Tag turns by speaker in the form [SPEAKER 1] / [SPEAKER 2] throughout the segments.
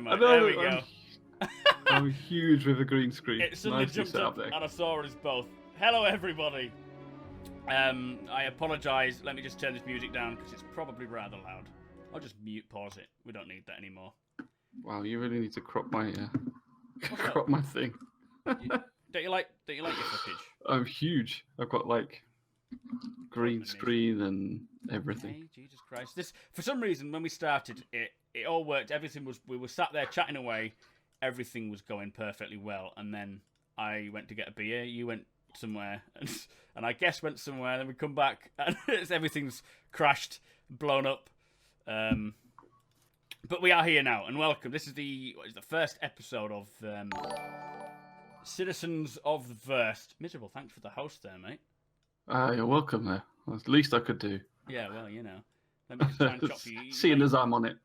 [SPEAKER 1] my.
[SPEAKER 2] I know,
[SPEAKER 1] There we go.
[SPEAKER 2] I'm huge with a green screen.
[SPEAKER 1] It suddenly
[SPEAKER 2] Nicely
[SPEAKER 1] jumped
[SPEAKER 2] set
[SPEAKER 1] up
[SPEAKER 2] there.
[SPEAKER 1] and I saw us both. Hello, everybody. I apologise. Let me just turn this music down because it's probably rather loud. I'll just pause it. We don't need that anymore.
[SPEAKER 2] Wow, you really need to crop my
[SPEAKER 1] What's
[SPEAKER 2] crop
[SPEAKER 1] up?
[SPEAKER 2] my thing.
[SPEAKER 1] Don't you like your footage?
[SPEAKER 2] I'm huge. I've got like green screen and everything.
[SPEAKER 1] Hey, Jesus Christ! This, for some reason, when we started, it all worked. Everything was. We were sat there chatting away. Everything was going perfectly well, and then I went to get a beer. You went somewhere, and I guess went somewhere. And then we come back, and everything's crashed, blown up. But we are here now, and welcome. This is the first episode of Citizens of the Verse. Miserable, thanks for the host there, mate.
[SPEAKER 2] You're welcome there. That's the least I could do.
[SPEAKER 1] Yeah, well, you know. Let me just try and chop you.
[SPEAKER 2] Seeing as I'm on it.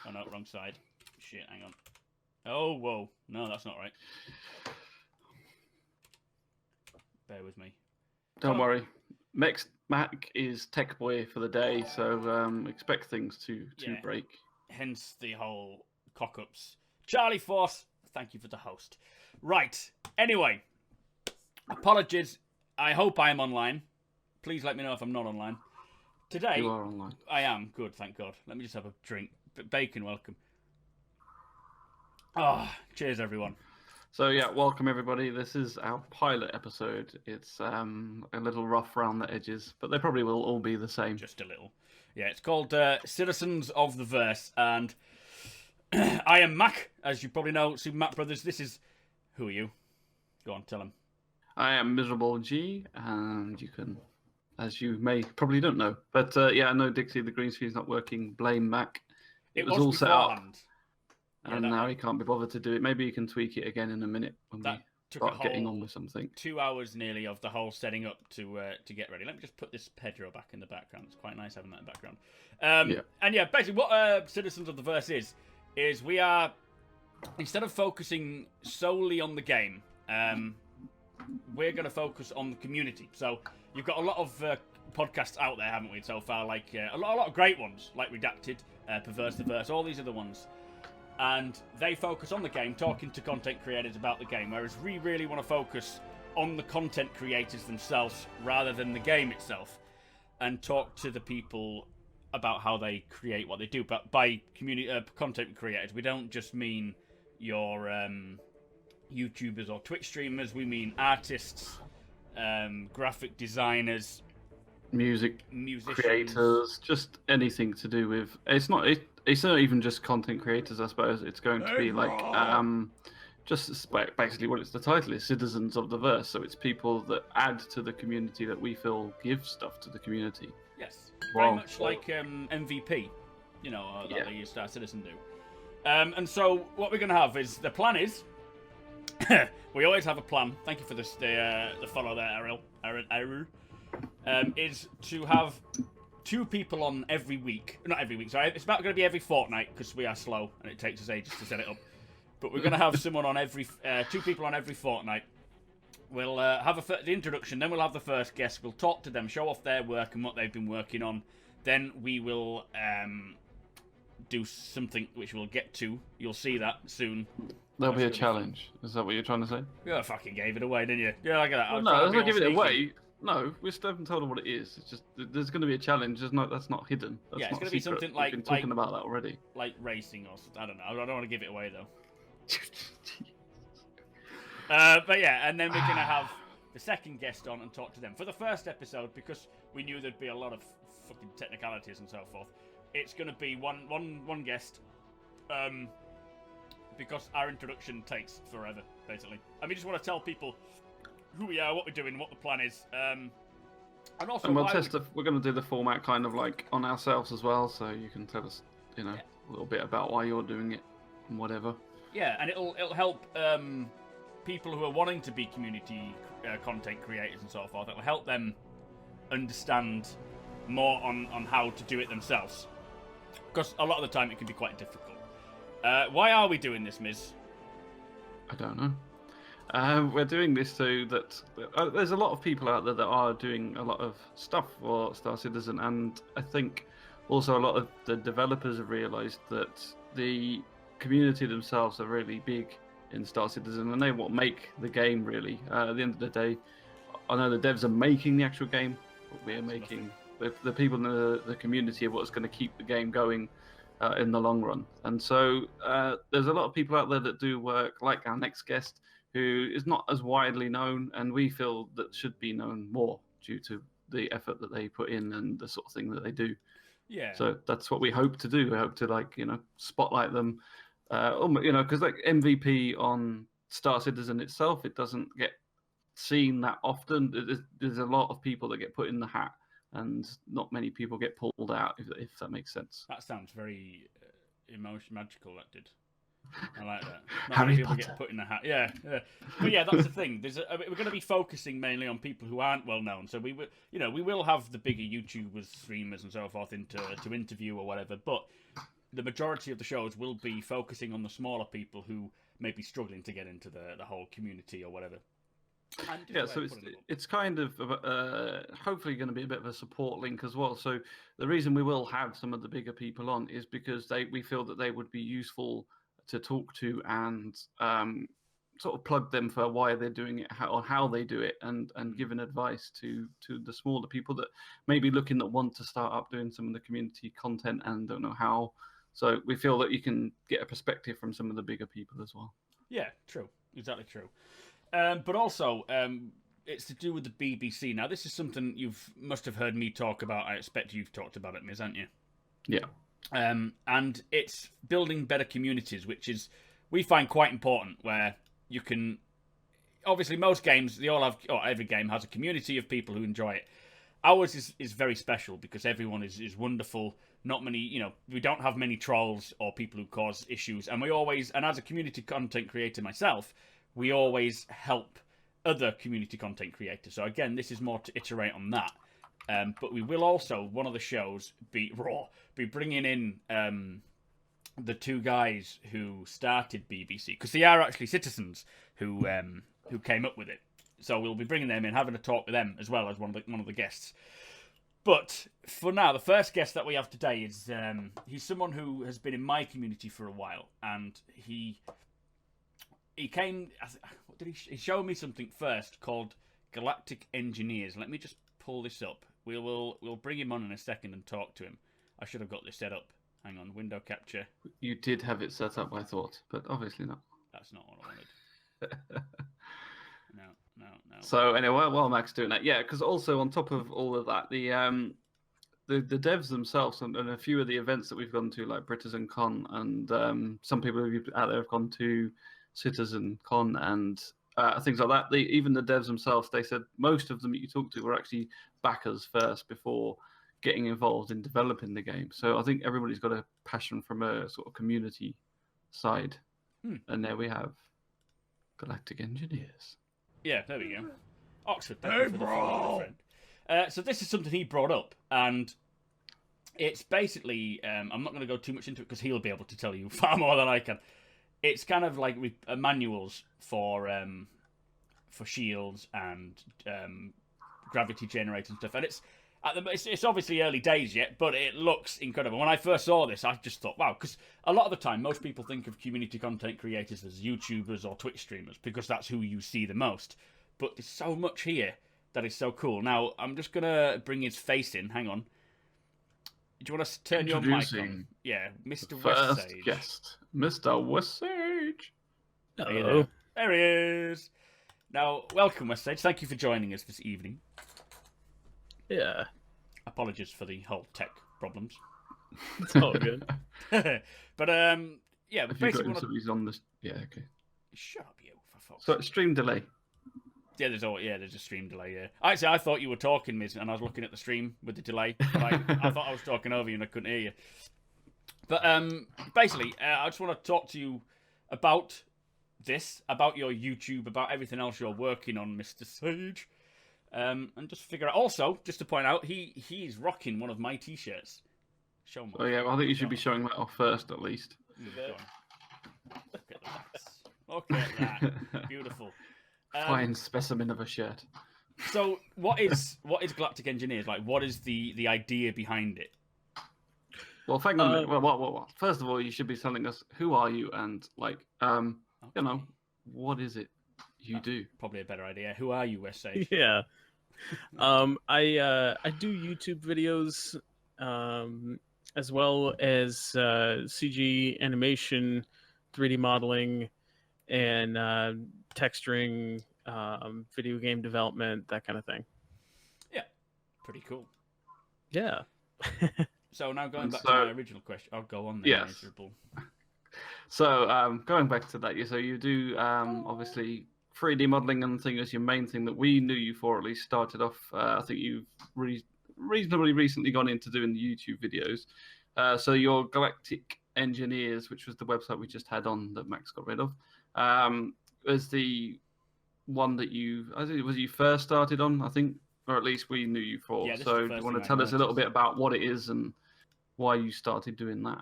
[SPEAKER 1] Oh no, wrong side. Shit, hang on. Oh, whoa. No, that's not right. Bear with me.
[SPEAKER 2] Don't worry. Next Mac is Tech Boy for the day, so expect things to break.
[SPEAKER 1] Hence the whole cock-ups. Charlie Force, thank you for the host. Right. Anyway, apologies. I hope I'm online. Please let me know if I'm not online. Today,
[SPEAKER 2] you are online.
[SPEAKER 1] I am. Good, thank God. Let me just have a drink. Bacon, welcome. Oh, cheers, everyone.
[SPEAKER 2] So, yeah, welcome, everybody. This is our pilot episode. It's a little rough around the edges, but they probably will all be the same.
[SPEAKER 1] Just a little. Yeah, it's called Citizens of the Verse, and I am Mac, as you probably know, SuperMacBrothers. This is... Who are you? Go on, tell them.
[SPEAKER 2] I am Miserable G, and you can, as you may probably don't know, but yeah, I know Dixie, the green screen's not working. Blame Mac. It was all set up, and now he can't be bothered to do it. Maybe you can tweak it again in a minute when we start getting on with something.
[SPEAKER 1] 2 hours nearly of the whole setting up to get ready. Let me just put this Pedro back in the background. It's quite nice having that in the background. And yeah, basically what Citizens of the Verse is we are, instead of focusing solely on the game, we're going to focus on the community. So you've got a lot of podcasts out there, haven't we, so far? Like a lot of great ones, like Redacted, Perverse the Verse, all these other ones. And they focus on the game, talking to content creators about the game, whereas we really want to focus on the content creators themselves rather than the game itself, and talk to the people about how they create what they do. But by community content creators, we don't just mean your YouTubers or Twitch streamers. We mean artists, graphic designers, musicians,
[SPEAKER 2] creators, just anything to do with. It's not even just content creators, I suppose. It's going to be like just basically what the title is, Citizens of the Verse. So it's people that add to the community that we feel give stuff to the community.
[SPEAKER 1] Yes, very much like MVP, that the Star Citizen do. And so what we're going to have is, the plan is, we always have a plan. Thank you for this, the follow there, Ariel. Is to have 2 people on every week. Not every week, sorry. It's about going to be every fortnight, because we are slow and it takes us ages to set it up. But we're going to have someone on every 2 people on every fortnight. We'll have the introduction, then we'll have the first guest. We'll talk to them, show off their work and what they've been working on. Then we will do something which we'll get to. You'll see that soon.
[SPEAKER 2] There'll be a challenge. Is that what you're trying to say?
[SPEAKER 1] You fucking gave it away, didn't you? Yeah, I get that.
[SPEAKER 2] Well, no, let's not give it away. No, we still haven't told them what it is. It's just there's going to be a challenge. That's not hidden. That's
[SPEAKER 1] it's
[SPEAKER 2] not
[SPEAKER 1] going to be
[SPEAKER 2] secret.
[SPEAKER 1] something like
[SPEAKER 2] We've been talking about that already.
[SPEAKER 1] Like racing or something. I don't know. I don't want to give it away though. But yeah, and then we're going to have the second guest on and talk to them for the first episode, because we knew there'd be a lot of fucking technicalities and so forth. It's going to be one guest, because our introduction takes forever, basically. And we just want to tell people who we are, what we're doing, what the plan is, and also.
[SPEAKER 2] And we'll we're going to do the format kind of like on ourselves as well, so you can tell us, a little bit about why you're doing it and whatever.
[SPEAKER 1] Yeah, and it'll help people who are wanting to be community content creators and so forth. It'll help them understand more on how to do it themselves, because a lot of the time it can be quite difficult. Why are we doing this, Miz?
[SPEAKER 2] I don't know. We're doing this so that there's a lot of people out there that are doing a lot of stuff for Star Citizen, and I think also a lot of the developers have realised that the community themselves are really big in Star Citizen, and they what make the game really. At the end of the day, I know the devs are making the actual game, but we're making the people in the community are what's going to keep the game going in the long run. And so there's a lot of people out there that do work, like our next guest, who is not as widely known, and we feel that should be known more due to the effort that they put in and the sort of thing that they do.
[SPEAKER 1] Yeah.
[SPEAKER 2] So that's what we hope to do. We hope to spotlight them. Because like MVP on Star Citizen itself, it doesn't get seen that often. There's a lot of people that get put in the hat, and not many people get pulled out. If that makes sense.
[SPEAKER 1] That sounds very magical. That did. I like that. Not many people get put in the hat. Yeah. But yeah, that's the thing. We're going to be focusing mainly on people who aren't well known. So we will have the bigger YouTubers, streamers, and so forth to interview or whatever. But the majority of the shows will be focusing on the smaller people who may be struggling to get into the whole community or whatever.
[SPEAKER 2] Yeah, so it's kind of hopefully going to be a bit of a support link as well. So the reason we will have some of the bigger people on is because we feel that they would be useful to talk to and sort of plug them for why they're doing it, how they do it, and giving advice to the smaller people that may be looking that want to start up doing some of the community content and don't know how. So we feel that you can get a perspective from some of the bigger people as well.
[SPEAKER 1] Yeah, true. Exactly true. But also, it's to do with the BBC. Now, this is something you must have heard me talk about. I expect you've talked about it, Miz, haven't you?
[SPEAKER 2] Yeah.
[SPEAKER 1] And it's building better communities, which is we find quite important. Where you can, obviously, most games they all have, or every game has a community of people who enjoy it. Ours is very special because everyone is wonderful. Not many, we don't have many trolls or people who cause issues, and and as a community content creator myself, we always help other community content creators. So again, this is more to iterate on that. But we will also, one of the shows, be bringing in the two guys who started BBC, because they are actually citizens who came up with it. So we'll be bringing them in, having a talk with them as well as one of the guests. But for now, the first guest that we have today is he's someone who has been in my community for a while, and he came. What did he showed me something first called Galactic Engineers. Let me just pull this up. We'll bring him on in a second and talk to him. I should have got this set up. Hang on, window capture.
[SPEAKER 2] You did have it set up, I thought, but obviously not.
[SPEAKER 1] That's not what I wanted. No.
[SPEAKER 2] So anyway, while Mac's doing that, yeah, because also on top of all of that, the devs themselves and a few of the events that we've gone to, like Britizen Con, and some people out there have gone to Citizen Con and things like that. Even the devs themselves, they said most of them that you talk to were actually backers first before getting involved in developing the game. So I think everybody's got a passion from a sort of community side. And there we have Galactic Engineers.
[SPEAKER 1] Yeah, there we go. Oxford.
[SPEAKER 2] Hey, bro!
[SPEAKER 1] So this is something he brought up, and it's basically, I'm not going to go too much into it because he'll be able to tell you far more than I can. It's kind of like manuals for shields and gravity generators and stuff, and it's obviously early days yet, but it looks incredible. When I first saw this, I just thought, wow, because a lot of the time, most people think of community content creators as YouTubers or Twitch streamers because that's who you see the most. But there's so much here that is so cool. Now, I'm just going to bring his face in. Hang on. Do you want to turn your mic on? Yeah, Mr. WESTSAGE.
[SPEAKER 2] Guest, Mr. WESTSAGE.
[SPEAKER 1] Hello. There he is. Now, welcome, WESTSAGE. Thank you for joining us this evening.
[SPEAKER 3] Yeah.
[SPEAKER 1] Apologies for the whole tech problems.
[SPEAKER 3] It's all good.
[SPEAKER 1] But yeah,
[SPEAKER 2] If
[SPEAKER 1] basically
[SPEAKER 2] he's on this. Yeah, okay.
[SPEAKER 1] Shut up, you. For fuck's
[SPEAKER 2] So stream delay.
[SPEAKER 1] Yeah, there's a stream delay. Yeah, actually, I thought you were talking, Miz, and I was looking at the stream with the delay. But I thought I was talking over you, and I couldn't hear you. But basically, I just want to talk to you about this, about your YouTube, about everything else you're working on, Mr. Sage, and just figure out. Also, just to point out, he's rocking one of my T-shirts. Show him.
[SPEAKER 2] Oh yeah, well, I think you should be showing that off first, at least.
[SPEAKER 1] Look at that. Look at that. Beautiful.
[SPEAKER 2] Fine specimen of a shirt.
[SPEAKER 1] So, what is Galactic Engineers like? What is the idea behind it?
[SPEAKER 2] Well, hang on a minute. Well. First of all, you should be telling us who are you and you know, what is it you do?
[SPEAKER 1] Probably a better idea. Who are you, WESTSAGE?
[SPEAKER 3] Yeah. I do YouTube videos, as well as CG animation, 3D modeling, and texturing, video game development, that kind of thing.
[SPEAKER 1] Yeah, pretty cool.
[SPEAKER 3] Yeah.
[SPEAKER 1] So now going back to my original question, I'll go on then.
[SPEAKER 2] Yes.
[SPEAKER 1] Miserable.
[SPEAKER 2] So going back to that, so you do obviously 3D modeling and thing is your main thing that we knew you for. At least started off. I think you've reasonably recently gone into doing the YouTube videos. So your Galactic Engineers, which was the website we just had on that Max got rid of, was the one that you first started on, I think, or at least we knew you for.
[SPEAKER 1] Yeah,
[SPEAKER 2] so do you want to tell us a little bit about what it is and why you started doing that?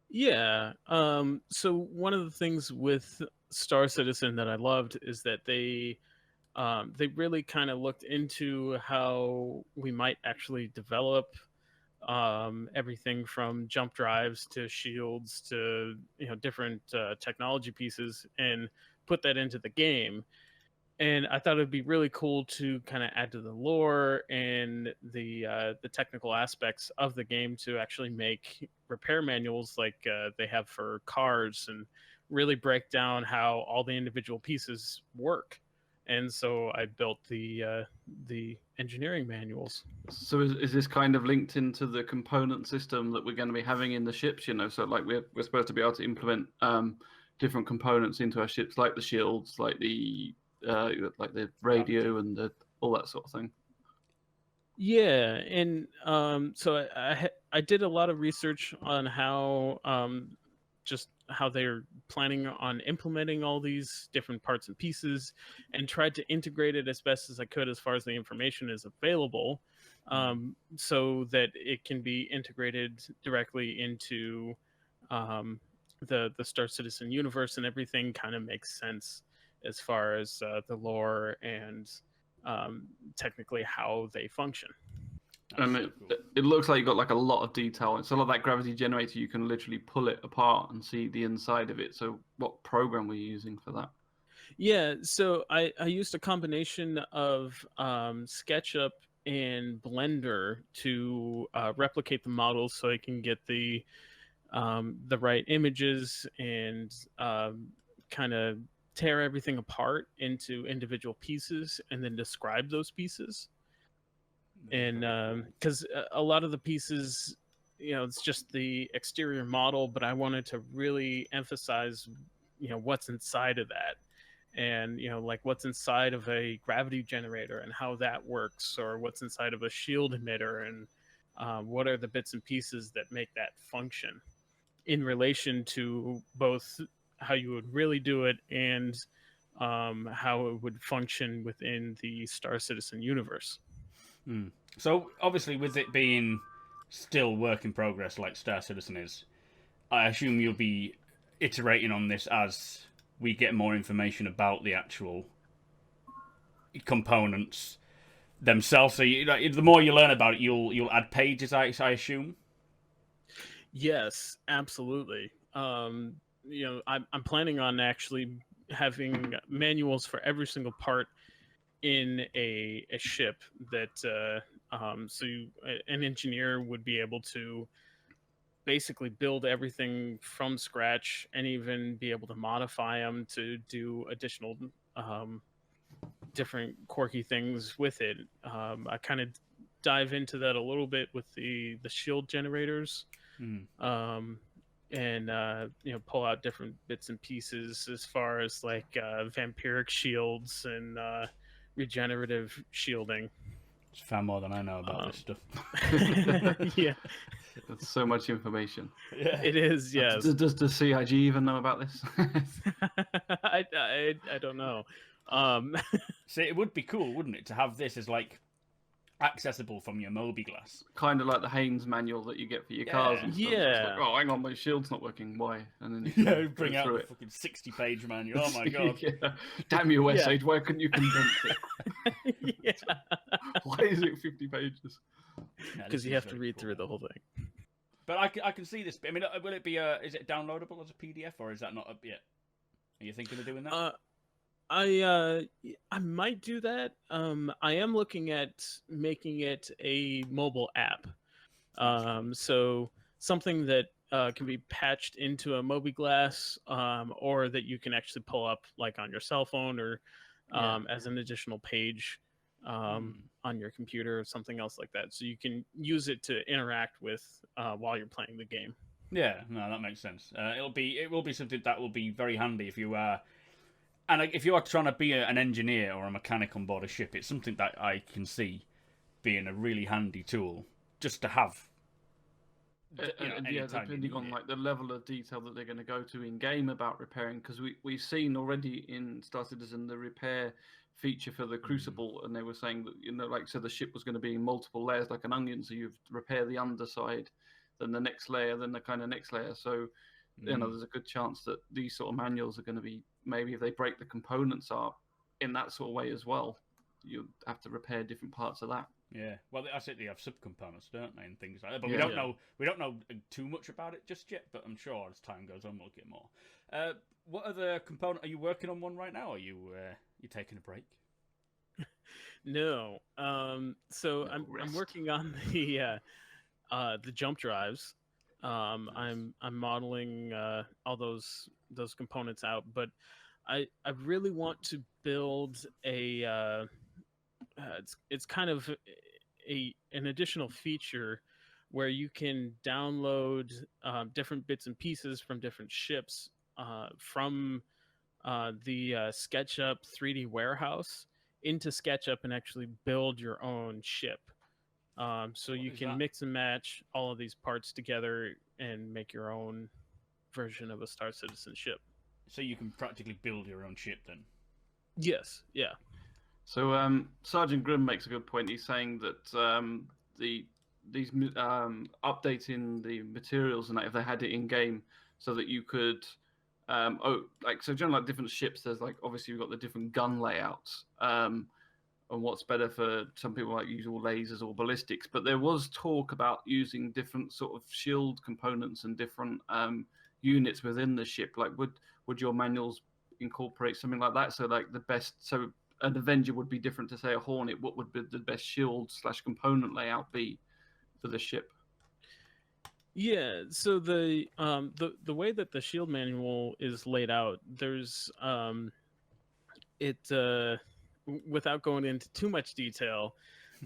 [SPEAKER 3] Yeah. So one of the things with Star Citizen that I loved is that they really kind of looked into how we might actually develop everything from jump drives to shields to different technology pieces and put that into the game. And I thought it'd be really cool to kind of add to the lore and the technical aspects of the game to actually make repair manuals like they have for cars and really break down how all the individual pieces work. And so I built the engineering manuals.
[SPEAKER 2] So is this kind of linked into the component system that we're going to be having in the ships? So like we're supposed to be able to implement different components into our ships, like the shields, like the radio and all that sort of thing.
[SPEAKER 3] Yeah, and so I did a lot of research on how just how they're planning on implementing all these different parts and pieces, and tried to integrate it as best as I could as far as the information is available, so that it can be integrated directly into the Star Citizen universe, and everything kind of makes sense as far as the lore and technically how they function.
[SPEAKER 2] And it looks like you've got like a lot of detail. It's a lot of that gravity generator. You can literally pull it apart and see the inside of it. So what program were you using for that?
[SPEAKER 3] Yeah, so I used a combination of SketchUp and Blender to replicate the models so I can get the right images and kind of tear everything apart into individual pieces and then describe those pieces. And because a lot of the pieces, it's just the exterior model, but I wanted to really emphasize, what's inside of that. And, like what's inside of a gravity generator and how that works, or what's inside of a shield emitter, and what are the bits and pieces that make that function in relation to both how you would really do it and how it would function within the Star Citizen universe.
[SPEAKER 1] So obviously, with it being still work in progress like Star Citizen is, I assume you'll be iterating on this as we get more information about the actual components themselves. So the more you learn about it, you'll add pages, I assume.
[SPEAKER 3] Yes, absolutely. I'm planning on actually having manuals for every single part in a ship that an engineer would be able to basically build everything from scratch and even be able to modify them to do additional different quirky things with it. I kind of dive into that a little bit with the shield generators. And pull out different bits and pieces as far as like vampiric shields and regenerative shielding.
[SPEAKER 1] It's far more than I know about this stuff.
[SPEAKER 3] Yeah,
[SPEAKER 2] that's so much information.
[SPEAKER 3] Yeah, it is. Yes.
[SPEAKER 2] Does the CIG even know about this?
[SPEAKER 3] I don't know.
[SPEAKER 1] See, it would be cool, wouldn't it, to have this as like accessible from your Moby glass,
[SPEAKER 2] kind of like the Haynes manual that you get for your cars. And stuff.
[SPEAKER 3] Yeah.
[SPEAKER 2] Like, oh, hang on, my shield's not working. Why? And then
[SPEAKER 1] you bring out the fucking 60-page manual. Oh my god!
[SPEAKER 2] Yeah. Damn you, WESTSAGE! Why couldn't you condense it?
[SPEAKER 3] Yeah.
[SPEAKER 2] Why is it 50 pages?
[SPEAKER 3] Because you have to read through the whole thing.
[SPEAKER 1] But I can see this. I mean, will it be is it downloadable as a PDF, or is that not up yet? Are you thinking of doing that?
[SPEAKER 3] I might do that. I am looking at making it a mobile app. So something that can be patched into a mobiGlass, or that you can actually pull up like on your cell phone, or as an additional page on your computer, or something else like that. So you can use it to interact with while you're playing the game.
[SPEAKER 1] Yeah, no, that makes sense. It will be something that will be very handy if you are. And if you are trying to be an engineer or a mechanic on board a ship, it's something that I can see being a really handy tool just to have.
[SPEAKER 2] Depending on like the level of detail that they're going to go to in game about repairing, because we've seen already in Star Citizen the repair feature for the Crucible, and they were saying that like so the ship was going to be in multiple layers like an onion, so you repair the underside, then the next layer, then the kind of next layer. So there's a good chance that these sort of manuals are going to be, maybe if they break the components up in that sort of way as well, you have to repair different parts of that.
[SPEAKER 1] Yeah, well, that's it. They have subcomponents, don't they, and things like that. But we don't know too much about it just yet. But I'm sure as time goes on, we'll get more. What other component are you working on one right now? Or are you taking a break?
[SPEAKER 3] No. So I'm working on the jump drives. I'm modeling all those components out, but I really want to build a it's kind of an additional feature where you can download different bits and pieces from different ships from the SketchUp 3D warehouse into SketchUp and actually build your own ship. So you can mix and match all of these parts together and make your own version of a Star Citizen ship.
[SPEAKER 1] So you can practically build your own ship then?
[SPEAKER 3] Yes, yeah.
[SPEAKER 2] So Sergeant Grimm makes a good point. He's saying that these updating the materials and that, if they had it in game, so that you could generally like different ships. There's like obviously you've got the different gun layouts. And what's better for some people like use all lasers or ballistics, but there was talk about using different sort of shield components and different units within the ship. Like would your manuals incorporate something like that? So like so an Avenger would be different to say a Hornet. What would be the best shield / component layout be for the ship?
[SPEAKER 3] Yeah, so the way that the shield manual is laid out, there's without going into too much detail,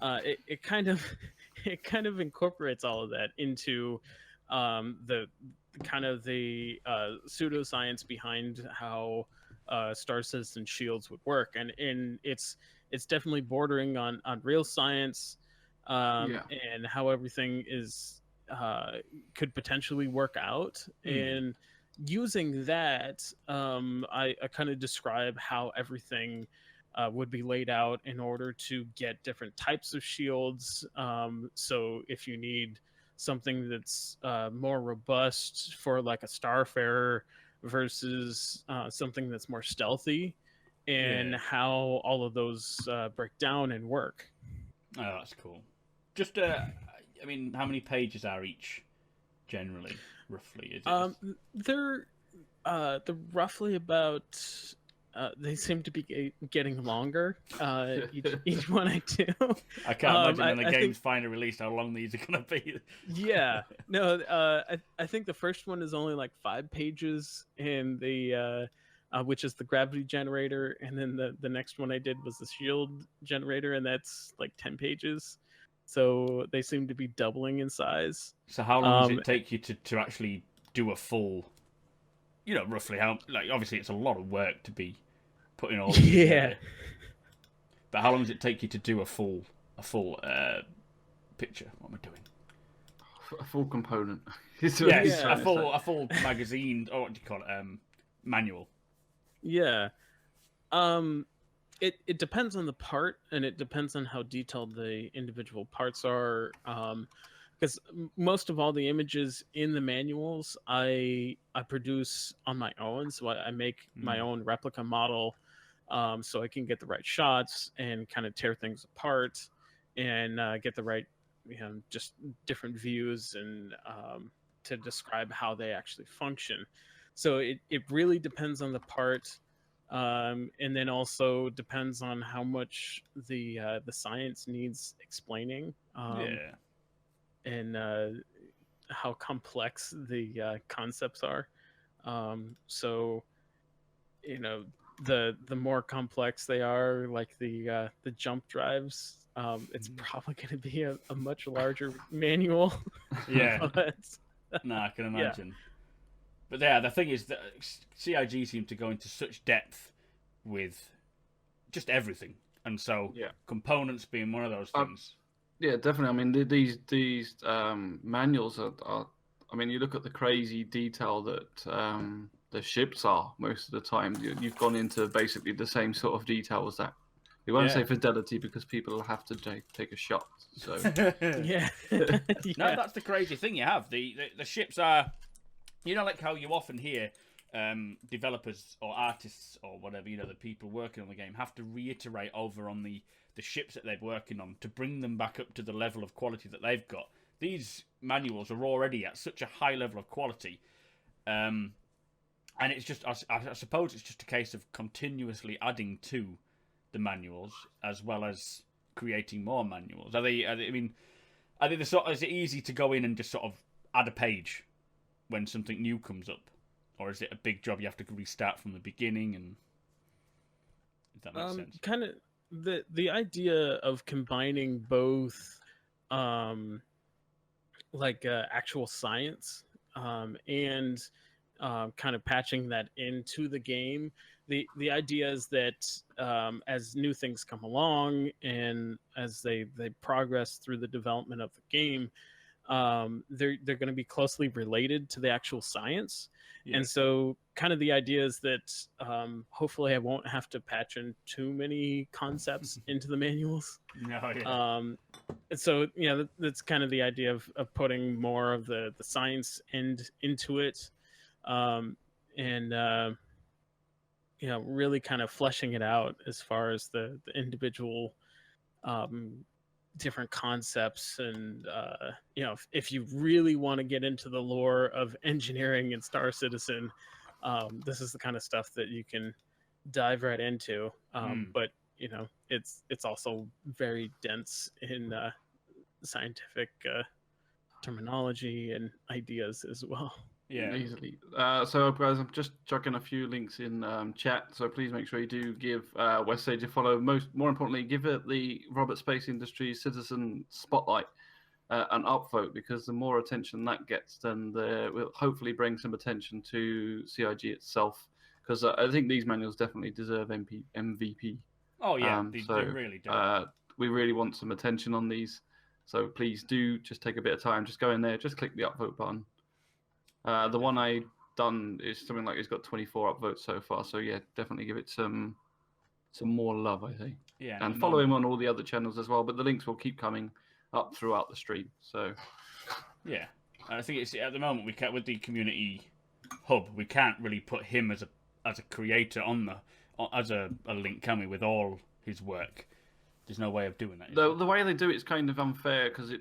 [SPEAKER 3] it kind of incorporates all of that into the kind of the pseudoscience behind how Star Citizen shields would work, and it's definitely bordering on real science, and how everything is could potentially work out. And using that, I kind of describe how everything would be laid out in order to get different types of shields. So if you need something that's more robust for like a Starfarer versus something that's more stealthy, and how all of those break down and work.
[SPEAKER 1] Oh, that's cool. Just, I mean, how many pages are each generally, roughly? Is it
[SPEAKER 3] they're roughly about. They seem to be getting longer. Each one I do.
[SPEAKER 1] I can't imagine when the game's finally released how long these are going to be.
[SPEAKER 3] Yeah, no. I think the first one is only like 5 pages, and the which is the gravity generator, and then the next one I did was the shield generator, and that's like 10 pages. So they seem to be doubling in size.
[SPEAKER 1] So how long does it take you to actually do a full? Roughly how? Like, obviously, it's a lot of work to be putting all. Together. But how long does it take you to do a full picture? What am I doing?
[SPEAKER 2] A full component.
[SPEAKER 1] Yes, a full magazine. Or what do you call it? Manual.
[SPEAKER 3] Yeah. It depends on the part, and it depends on how detailed the individual parts are. Because most of all the images in the manuals I produce on my own, so I make my own replica model, so I can get the right shots and kind of tear things apart and get the right, just different views and to describe how they actually function. So it really depends on the part, and then also depends on how much the science needs explaining, and how complex the concepts are. So the more complex they are, like the jump drives, it's probably going to be a much larger manual.
[SPEAKER 1] Yeah.
[SPEAKER 3] But,
[SPEAKER 1] no, I can imagine. But yeah, the thing is that CIG seem to go into such depth with just everything, and so components being one of those things.
[SPEAKER 2] Yeah, definitely. I mean, these manuals are. I mean, you look at the crazy detail that the ships are most of the time. You've gone into basically the same sort of detail as that. We won't say fidelity because people have to take a shot. So
[SPEAKER 3] yeah.
[SPEAKER 1] No, that's the crazy thing you have. The ships are, like how you often hear developers or artists or whatever, the people working on the game have to reiterate over on the ships that they're working on to bring them back up to the level of quality that they've got. These manuals are already at such a high level of quality. And it's just, I suppose it's just a case of continuously adding to the manuals as well as creating more manuals. Are they the sort? Is it easy to go in and just sort of add a page when something new comes up, or is it a big job you have to restart from the beginning? And if that makes sense.
[SPEAKER 3] Kind of the idea of combining both, actual science, and kind of patching that into the game. The idea is that as new things come along and as they progress through the development of the game, they're going to be closely related to the actual science. And so kind of the idea is that hopefully I won't have to patch in too many concepts into the manuals. And so that's kind of the idea of putting more of the science end into it, and really kind of fleshing it out as far as the individual different concepts. And if you really want to get into the lore of engineering in Star Citizen, this is the kind of stuff that you can dive right into. But it's also very dense in scientific terminology and ideas as well.
[SPEAKER 1] Yeah,
[SPEAKER 2] easily. So guys, I'm just chucking a few links in chat, so please make sure you do give WESTSAGE a follow. More importantly, give it the Robert Space Industries Citizen Spotlight an upvote, because the more attention that gets, then will hopefully bring some attention to CIG itself, because I think these manuals definitely deserve MVP.
[SPEAKER 1] Oh yeah, they really do.
[SPEAKER 2] We really want some attention on these, so please do just take a bit of time, just go in there, just click the upvote button. The one I done is something like it's got 24 upvotes so far, so yeah, definitely give it some more love, I think.
[SPEAKER 1] Yeah,
[SPEAKER 2] and follow him on all the other channels as well, but the links will keep coming up throughout the stream. So
[SPEAKER 1] yeah, and I think it's at the moment we can't, with the community hub, we can't really put him as a creator as a link, can we? With all his work, there's no way of doing that.
[SPEAKER 2] The way they do it is kind of unfair, because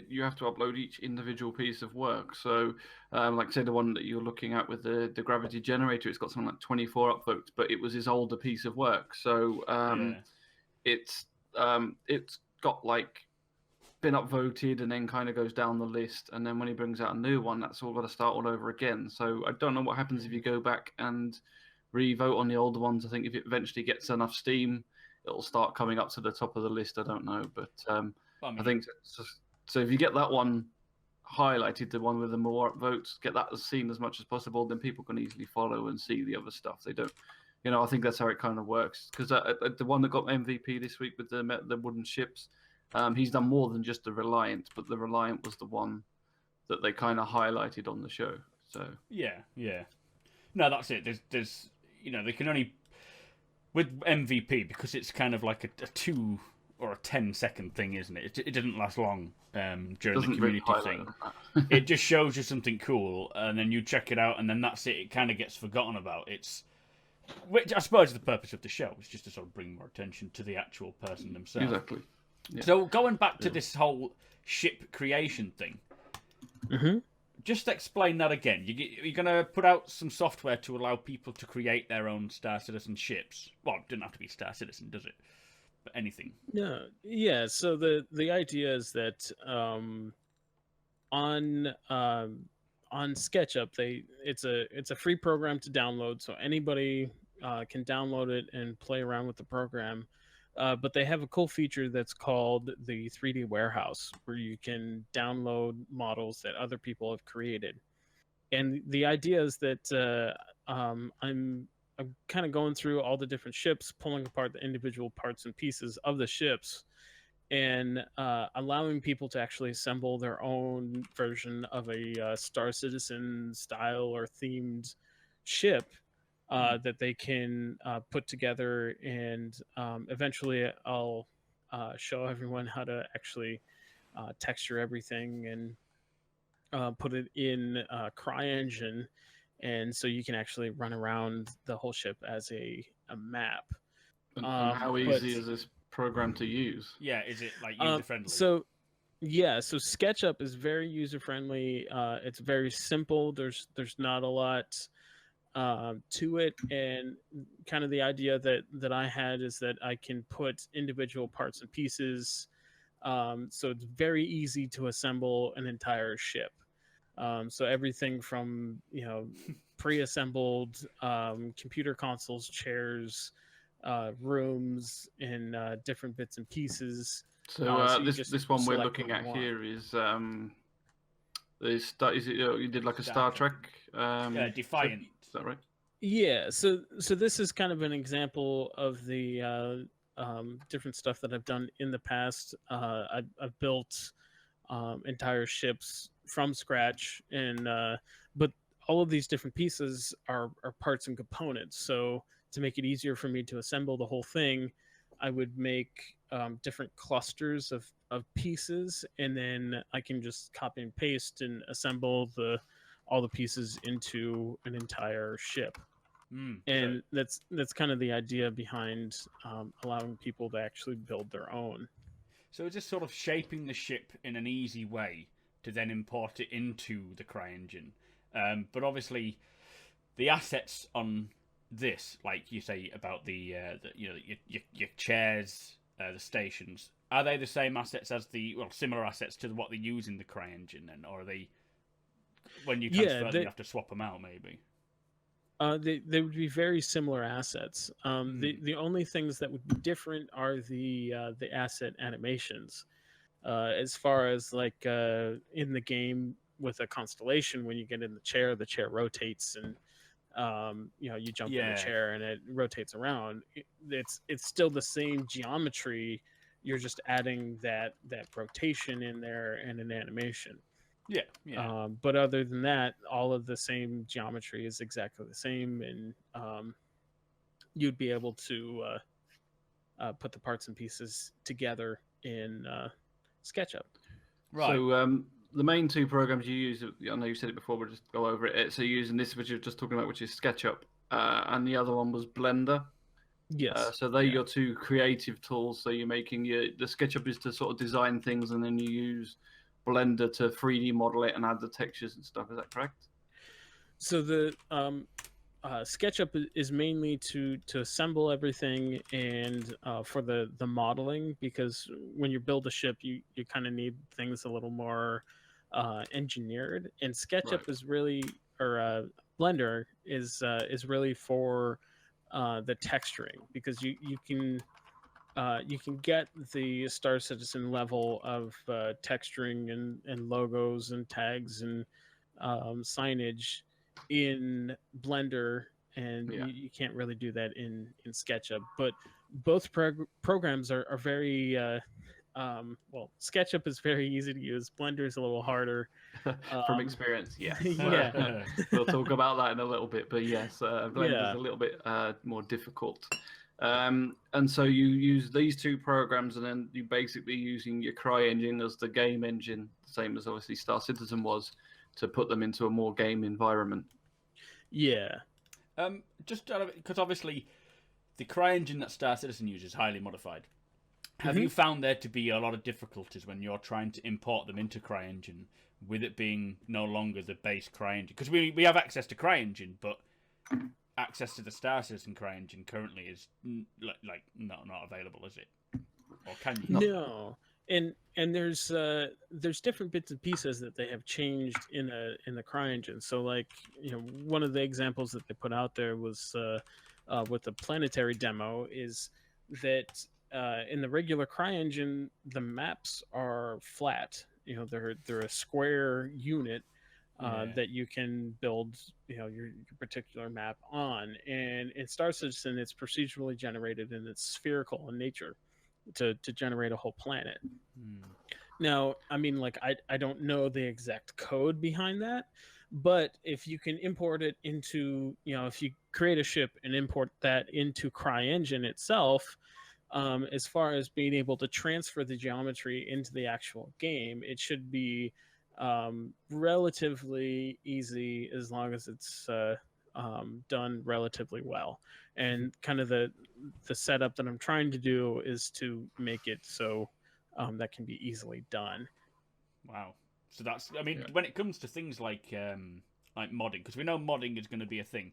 [SPEAKER 2] you have to upload each individual piece of work. So, like say the one that you're looking at with the gravity generator, it's got something like 24 upvotes, but it was his older piece of work. So it's got like been upvoted and then kind of goes down the list, and then when he brings out a new one, that's all got to start all over again. So I don't know what happens if you go back and re-vote on the older ones. I think if it eventually gets enough steam, it'll start coming up to the top of the list. I don't know, but I think so. If you get that one highlighted, the one with the more votes, get that seen as much as possible, then people can easily follow and see the other stuff. They don't, I think that's how it kind of works. Because the one that got MVP this week with the wooden ships, he's done more than just the Reliant, but the Reliant was the one that they kind of highlighted on the show. So
[SPEAKER 1] yeah, no, that's it. There's they can only, with MVP, because it's kind of like a 2 or a 10-second thing, isn't it? It didn't last long during the community thing. It just shows you something cool, and then you check it out, and then that's it. It kind of gets forgotten about. Which I suppose is the purpose of the show. It's just to sort of bring more attention to the actual person themselves.
[SPEAKER 2] Exactly. Yeah.
[SPEAKER 1] So going back to this whole ship creation thing, just explain that again. You're going to put out some software to allow people to create their own Star Citizen ships. Well, it doesn't have to be Star Citizen, does it? But anything.
[SPEAKER 3] No, yeah. So the idea is that on SketchUp, it's a free program to download, so anybody can download it and play around with the program. But they have a cool feature that's called the 3D warehouse, where you can download models that other people have created. And the idea is that I'm kind of going through all the different ships, pulling apart the individual parts and pieces of the ships, and allowing people to actually assemble their own version of a Star Citizen style or themed ship that they can put together. And eventually I'll show everyone how to actually texture everything and put it in CryEngine. And so you can actually run around the whole ship as a map.
[SPEAKER 2] And how easy is this program to use?
[SPEAKER 1] Yeah, is it like user friendly?
[SPEAKER 3] So SketchUp is very user friendly. It's very simple. There's not a lot to it, and kind of the idea that I had is that I can put individual parts and pieces, so it's very easy to assemble an entire ship. So everything from pre-assembled computer consoles, chairs, rooms, and different bits and pieces.
[SPEAKER 2] So this one we're looking at here is you did like a Star Trek
[SPEAKER 1] Defiant.
[SPEAKER 2] Is that right?
[SPEAKER 3] Yeah. So this is kind of an example of the different stuff that I've done in the past. I've built entire ships from scratch, and but all of these different pieces are parts and components. So to make it easier for me to assemble the whole thing, I would make different clusters of pieces, and then I can just copy and paste and assemble all the pieces into an entire ship. And that's kind of the idea behind allowing people to actually build their own.
[SPEAKER 1] So it's just sort of shaping the ship in an easy way to then import it into the CryEngine. But obviously, the assets on this, like you say about your chairs, the stations, are they the same assets as similar assets to what they use in the CryEngine, then, or are they, when you transfer them, you have to swap them out, maybe?
[SPEAKER 3] They would be very similar assets. The only things that would be different are the asset animations. As far as like in the game with a constellation, when you get in the chair rotates, and you jump in the chair and it rotates around. It's still the same geometry. You're just adding that rotation in there and an animation. Yeah. But other than that, all of the same geometry is exactly the same, and you'd be able to put the parts and pieces together in SketchUp.
[SPEAKER 2] Right. So the main two programs you use, I know you said it before, but just go over it. So you're using this, which you're just talking about, which is SketchUp, and the other one was Blender.
[SPEAKER 3] Yes.
[SPEAKER 2] So they're your two creative tools. So you're making the SketchUp is to sort of design things, and then you use Blender to 3D model it and add the textures and stuff. Is that correct?
[SPEAKER 3] So the SketchUp is mainly to assemble everything, and for the modeling, because when you build a ship, you kind of need things a little more engineered. And SketchUp is really, or Blender is really for the texturing, because you can get the Star Citizen level of texturing and logos and tags and signage in Blender, and you can't really do that in SketchUp. But both programs are very SketchUp is very easy to use. Blender is a little harder.
[SPEAKER 2] From experience, yes.
[SPEAKER 3] Yeah.
[SPEAKER 2] We'll talk about that in a little bit, but yes, Blender is a little bit more difficult. And so you use these two programs, and then you basically using your CryEngine as the game engine, the same as obviously Star Citizen was, to put them into a more game environment.
[SPEAKER 3] Yeah.
[SPEAKER 1] Just because obviously the CryEngine that Star Citizen uses is highly modified. Have you found there to be a lot of difficulties when you're trying to import them into CryEngine, with it being no longer the base CryEngine? Because we have access to CryEngine, but access to the Star Citizen CryEngine currently is like not available, is it? Or can you?
[SPEAKER 3] No. And there's different bits and pieces that they have changed in the CryEngine. So like, you know, one of the examples that they put out there was with the planetary demo is that in the regular CryEngine, the maps are flat. You know, they're a square unit that you can build, you know, your particular map on. And in Star Citizen, it's procedurally generated and it's spherical in nature to generate a whole planet. Now, I mean, like, I don't know the exact code behind that, but if you can import it into, you know, if you create a ship and import that into CryEngine itself, as far as being able to transfer the geometry into the actual game, it should be relatively easy as long as it's done relatively well. And kind of the setup that I'm trying to do is to make it so that can be easily done.
[SPEAKER 1] Wow. So that's, I mean, when it comes to things like modding, because we know modding is going to be a thing.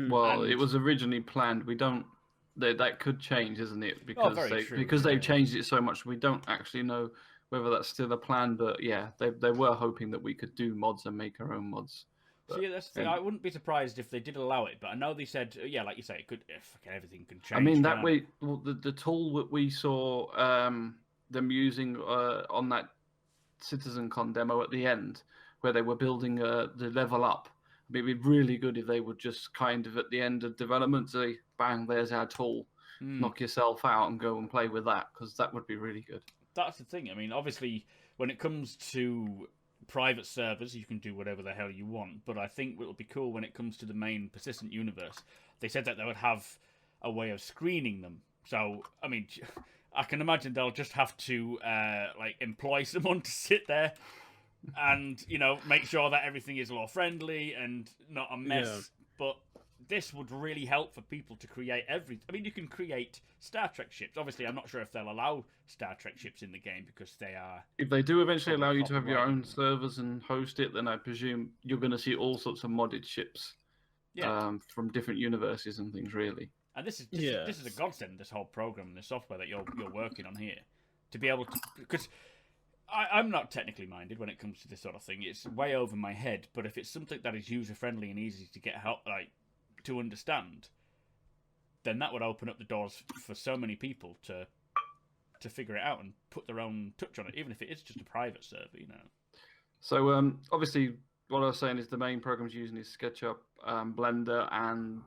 [SPEAKER 2] Well, it was originally planned. We don't. That could change, isn't it? Because they've changed it so much, we don't actually know whether that's still a plan. But yeah, they were hoping that we could do mods and make our own mods. But,
[SPEAKER 1] so yeah, that's the thing. I wouldn't be surprised if they did allow it, but I know they said, yeah, like you say, it could. If everything can change.
[SPEAKER 2] I mean, that way, well, the tool that we saw them using on that CitizenCon demo at the end, where they were building the level up. I mean, it'd be really good if they would just kind of at the end of development say, "Bang, there's our tool. Knock yourself out and go and play with that," because that would be really good.
[SPEAKER 1] That's the thing. I mean, obviously, when it comes to private servers, you can do whatever the hell you want. But I think what will be cool when it comes to the main persistent universe, they said that they would have a way of screening them. So, I mean, I can imagine they'll just have to like employ someone to sit there and, you know, make sure that everything is law friendly and not a mess. Yeah. But this would really help for people to create everything. I mean, you can create Star Trek ships. Obviously, I'm not sure if they'll allow Star Trek ships in the game because they are...
[SPEAKER 2] If they do eventually allow you to have your own servers and host it, then I presume you're going to see all sorts of modded ships from different universes and things, really.
[SPEAKER 1] And this is a godsend, this whole program and the software that you're working on here. To be able to... Because I'm not technically minded when it comes to this sort of thing. It's way over my head. But if it's something that is user-friendly and easy to get help, like, to understand, then that would open up the doors for so many people to figure it out and put their own touch on it, even if it is just a private server, you know.
[SPEAKER 2] So obviously, what I was saying is the main programs using is SketchUp, Blender, and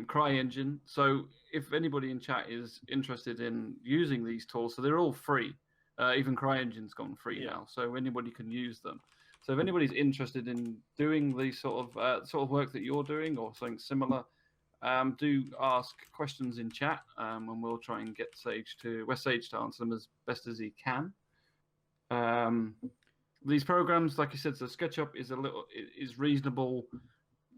[SPEAKER 2] CryEngine. So if anybody in chat is interested in using these tools, so they're all free. Even CryEngine's gone free now, so anybody can use them. So if anybody's interested in doing the sort of work that you're doing or something similar, do ask questions in chat, and we'll try and get WESTSAGE to answer them as best as he can. These programs, like I said, so SketchUp is reasonable.